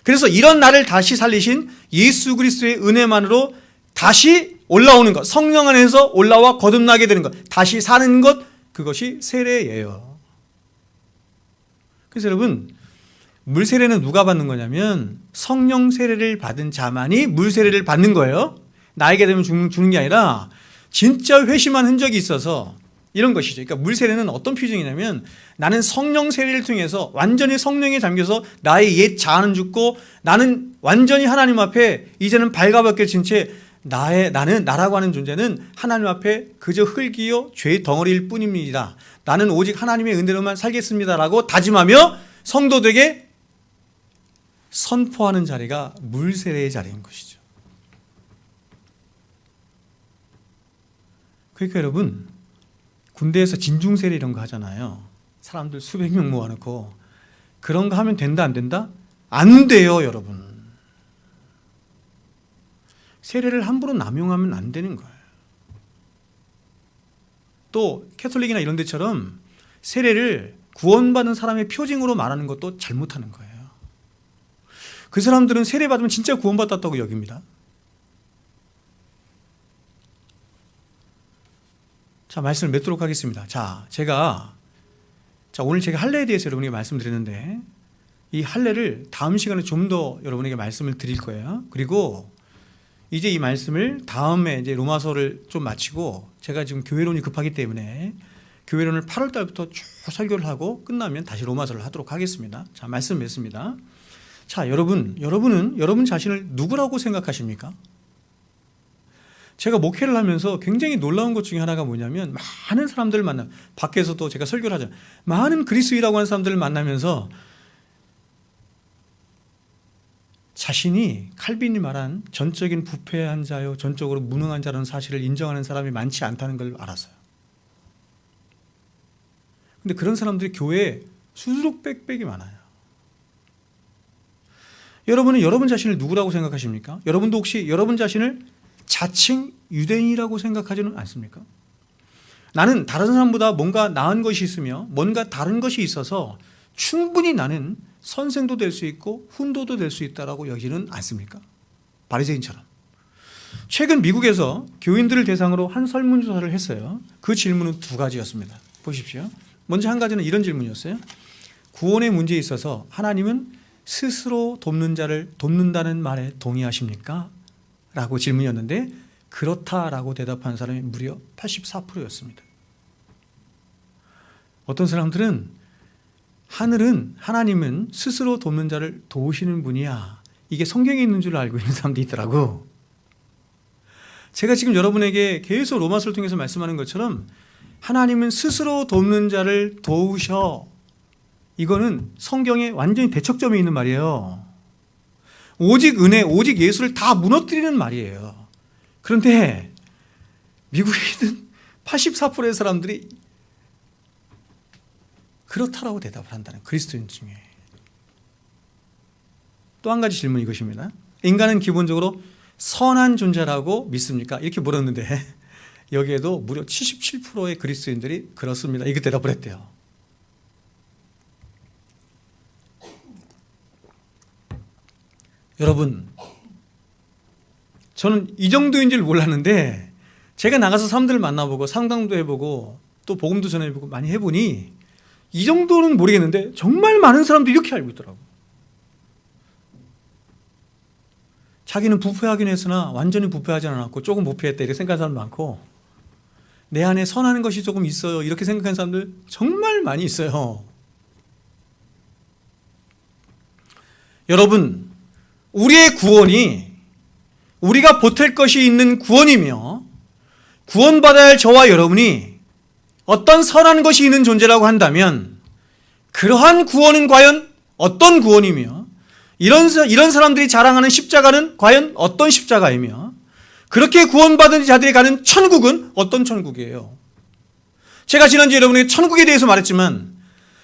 그래서 이런 나를 다시 살리신 예수 그리스도의 은혜만으로 다시 올라오는 것, 성령 안에서 올라와 거듭나게 되는 것, 다시 사는 것, 그것이 세례예요. 그래서 여러분, 물 세례는 누가 받는 거냐면 성령 세례를 받은 자만이 물 세례를 받는 거예요. 나에게 되면 주는 게 아니라 진짜 회심한 흔적이 있어서 이런 것이죠. 그러니까 물 세례는 어떤 표정이냐면 나는 성령 세례를 통해서 완전히 성령에 잠겨서 나의 옛 자아는 죽고 나는 완전히 하나님 앞에 이제는 발가벗겨진 채 나라고 하는 존재는 하나님 앞에 그저 흙이요 죄의 덩어리일 뿐입니다. 나는 오직 하나님의 은혜로만 살겠습니다라고 다짐하며 성도들에게 선포하는 자리가 물 세례의 자리인 것이죠. 그러니까 여러분, 군대에서 진중세례 이런 거 하잖아요. 사람들 수백 명 모아놓고 그런 거 하면 된다 안 된다? 안 돼요, 여러분. 세례를 함부로 남용하면 안 되는 거예요. 또 캐톨릭이나 이런 데처럼 세례를 구원받은 사람의 표징으로 말하는 것도 잘못하는 거예요. 그 사람들은 세례 받으면 진짜 구원받았다고 여깁니다. 자, 말씀을 맺도록 하겠습니다. 오늘 제가 할례에 대해서 여러분에게 말씀드렸는데, 이 할례를 다음 시간에 좀 더 여러분에게 말씀을 드릴 거예요. 그리고 이제 이 말씀을 다음에 이제 로마서를 좀 마치고, 제가 지금 교회론이 급하기 때문에 교회론을 8월 달부터 쭉 설교를 하고 끝나면 다시 로마서를 하도록 하겠습니다. 자, 말씀 맺습니다. 자, 여러분은 여러분 자신을 누구라고 생각하십니까? 제가 목회를 하면서 굉장히 놀라운 것 중에 하나가 뭐냐면, 많은 사람들을 만나, 밖에서도 제가 설교를 하잖아요. 많은 그리스도인이라고 하는 사람들을 만나면서 자신이 칼빈이 말한 전적인 부패한 자요, 전적으로 무능한 자라는 사실을 인정하는 사람이 많지 않다는 걸 알았어요. 근데 그런 사람들이 교회에 수두룩 빽빽이 많아요. 여러분은 여러분 자신을 누구라고 생각하십니까? 여러분도 혹시 여러분 자신을 자칭 유대인이라고 생각하지는 않습니까? 나는 다른 사람보다 뭔가 나은 것이 있으며 뭔가 다른 것이 있어서 충분히 나는 선생도 될 수 있고 훈도도 될 수 있다라고 여기는 않습니까? 바리새인처럼. 최근 미국에서 교인들을 대상으로 한 설문조사를 했어요. 그 질문은 두 가지였습니다. 보십시오. 먼저 한 가지는 이런 질문이었어요. 구원의 문제에 있어서 하나님은 스스로 돕는 자를 돕는다는 말에 동의하십니까? 라고 질문이었는데, 그렇다라고 대답한 사람이 무려 84%였습니다. 어떤 사람들은 하나님은 스스로 돕는 자를 도우시는 분이야, 이게 성경에 있는 줄 알고 있는 사람도 있더라고. 제가 지금 여러분에게 계속 로마서를 통해서 말씀하는 것처럼 하나님은 스스로 돕는 자를 도우셔, 이거는 성경에 완전히 대척점이 있는 말이에요. 오직 은혜, 오직 예수를 다 무너뜨리는 말이에요. 그런데 미국에 있는 84%의 사람들이 그렇다라고 대답을 한다는, 그리스도인 중에. 또 한 가지 질문이 이것입니다. 인간은 기본적으로 선한 존재라고 믿습니까? 이렇게 물었는데 여기에도 무려 77%의 그리스도인들이 그렇습니다, 이렇게 대답을 했대요. 여러분, 저는 이 정도인 줄 몰랐는데, 제가 나가서 사람들을 만나보고 상담도 해보고 또 복음도 전해보고 많이 해보니 이 정도는 모르겠는데 정말 많은 사람들이 이렇게 알고 있더라고요. 자기는 부패하긴 했으나 완전히 부패하지 않았고 조금 부패했다, 이렇게 생각하는 사람 많고, 내 안에 선한 것이 조금 있어요, 이렇게 생각하는 사람들 정말 많이 있어요. 여러분, 우리의 구원이 우리가 보탤 것이 있는 구원이며, 구원받아야 할 저와 여러분이 어떤 선한 것이 있는 존재라고 한다면, 그러한 구원은 과연 어떤 구원이며, 이런 사람들이 자랑하는 십자가는 과연 어떤 십자가이며, 그렇게 구원받은 자들이 가는 천국은 어떤 천국이에요? 제가 지난주에 여러분에게 천국에 대해서 말했지만,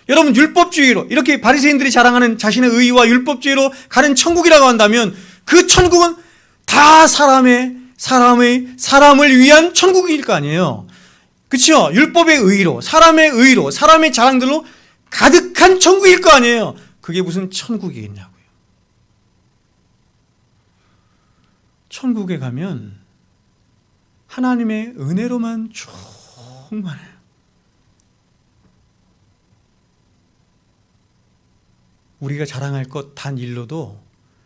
여러분, 율법주의로, 이렇게 바리새인들이 자랑하는 자신의 의와 율법주의로 가는 천국이라고 한다면, 그 천국은 다 사람을 위한 천국일 거 아니에요. 그렇죠? 율법의 의로, 사람의 자랑들로 가득한 천국일 거 아니에요. 그게 무슨 천국이겠냐고요. 천국에 가면 하나님의 은혜로만 충만해요. 우리가 자랑할 것 단 일로도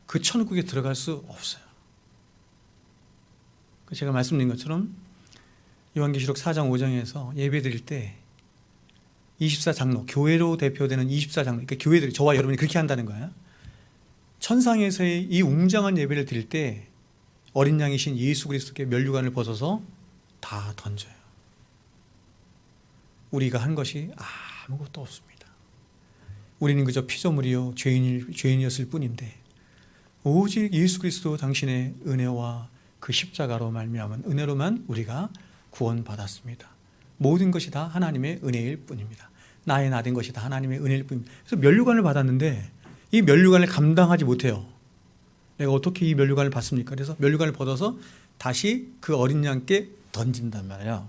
그 천국에 들어갈 수 없어요. 제가 말씀드린 것처럼 요한계시록 4장 5장에서 예배 드릴 때 24장로, 교회로 대표되는 24장로, 그러니까 교회들이, 저와 여러분이 그렇게 한다는 거예요. 천상에서의 이 웅장한 예배를 드릴 때 어린 양이신 예수 그리스도께 면류관을 벗어서 다 던져요. 우리가 한 것이 아무것도 없습니다. 우리는 그저 피조물이요 죄인이었을 뿐인데, 오직 예수 그리스도 당신의 은혜와 그 십자가로 말미암은 은혜로만 우리가 구원받았습니다. 모든 것이 다 하나님의 은혜일 뿐입니다. 나의 나된 것이 다 하나님의 은혜일 뿐입니다. 그래서 면류관을 받았는데 이 면류관을 감당하지 못해요. 내가 어떻게 이 면류관을 받습니까? 그래서 면류관을 벗어서 다시 그 어린 양께 던진단 말이에요.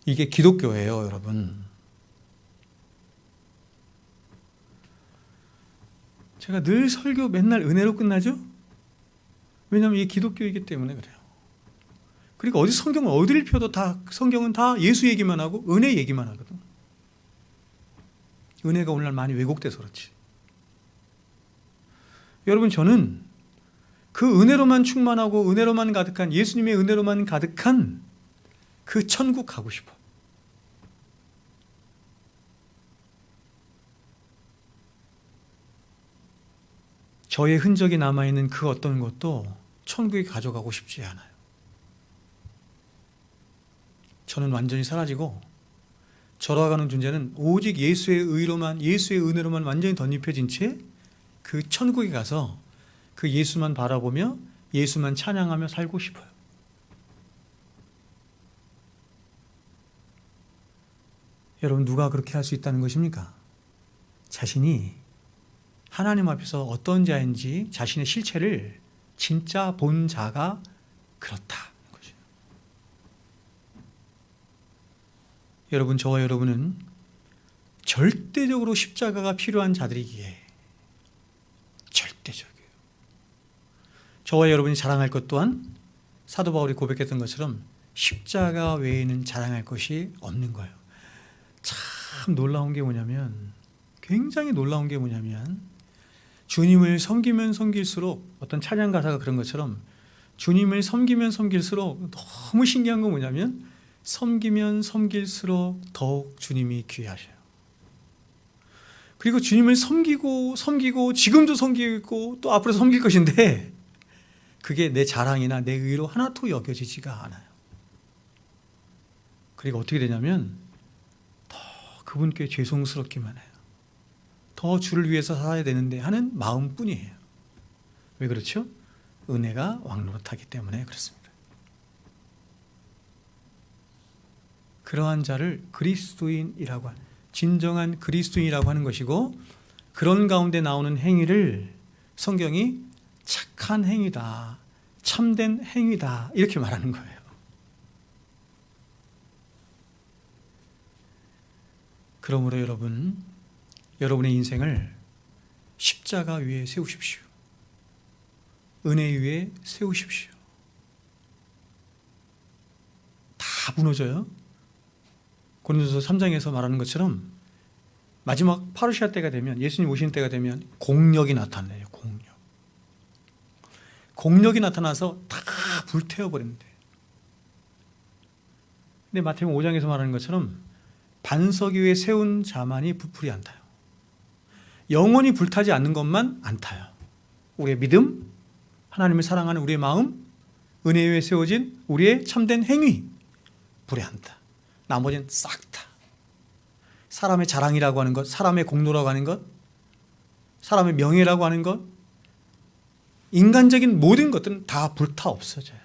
이게 기독교예요, 여러분. 제가 늘 설교 맨날 은혜로 끝나죠? 왜냐하면 이게 기독교이기 때문에 그래요. 그리고 어디 성경을 어디를 펴도 다 성경은 다 예수 얘기만 하고 은혜 얘기만 하거든. 은혜가 오늘날 많이 왜곡돼서 그렇지. 여러분, 저는 그 은혜로만 충만하고 은혜로만 가득한, 예수님의 은혜로만 가득한 그 천국 가고 싶어. 저의 흔적이 남아있는 그 어떤 것도 천국에 가져가고 싶지 않아요. 저는 완전히 사라지고 절어가는 존재는 오직 예수의 의로만, 예수의 은혜로만 완전히 덧입혀진 채 그 천국에 가서 그 예수만 바라보며 예수만 찬양하며 살고 싶어요. 여러분, 누가 그렇게 할 수 있다는 것입니까? 자신이 하나님 앞에서 어떤 자인지 자신의 실체를 진짜 본 자가 그렇다. 여러분, 저와 여러분은 절대적으로 십자가가 필요한 자들이기에 절대적이에요. 저와 여러분이 자랑할 것 또한 사도 바울이 고백했던 것처럼 십자가 외에는 자랑할 것이 없는 거예요. 참 놀라운 게 뭐냐면, 굉장히 놀라운 게 뭐냐면, 주님을 섬기면 섬길수록, 어떤 찬양 가사가 그런 것처럼 주님을 섬기면 섬길수록 너무 신기한 건 뭐냐면, 섬기면 섬길수록 더욱 주님이 귀하셔요. 그리고 주님을 섬기고 지금도 섬기고 있고 또 앞으로 섬길 것인데 그게 내 자랑이나 내 의로 하나도 여겨지지가 않아요. 그리고 어떻게 되냐면 더 그분께 죄송스럽기만 해요. 더 주를 위해서 살아야 되는데 하는 마음뿐이에요. 왜 그렇죠? 은혜가 왕노릇하기 때문에 그렇습니다. 그러한 자를 그리스도인이라고 하는, 진정한 그리스도인이라고 하는 것이고, 그런 가운데 나오는 행위를 성경이 착한 행위다, 참된 행위다 이렇게 말하는 거예요. 그러므로 여러분의 인생을 십자가 위에 세우십시오. 은혜 위에 세우십시오. 다 무너져요. 고린도서 3장에서 말하는 것처럼 마지막 파루시아 때가 되면, 예수님 오시는 때가 되면 공력이 나타나요. 공력이 나타나서 다 불태워버립니다. 근데 마태복음 5장에서 말하는 것처럼 반석 위에 세운 자만이 부풀이 안 타요. 영원히 불타지 않는 것만 안 타요. 우리의 믿음, 하나님을 사랑하는 우리의 마음, 은혜 위에 세워진 우리의 참된 행위, 불에 안 타. 나머지는 싹 다. 사람의 자랑이라고 하는 것, 사람의 공로라고 하는 것, 사람의 명예라고 하는 것, 인간적인 모든 것들은 다 불타 없어져요.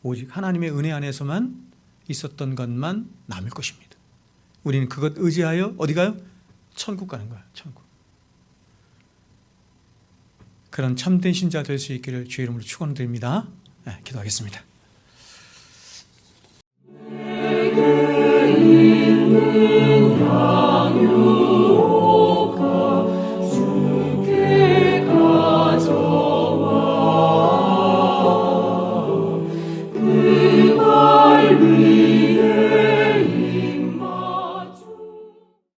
오직 하나님의 은혜 안에서만 있었던 것만 남을 것입니다. 우리는 그것 의지하여 어디 가요? 천국 가는 거예요. 천국. 그런 참된 신자 될 수 있기를 주의 이름으로 축원드립니다. 네, 기도하겠습니다. 내게 있는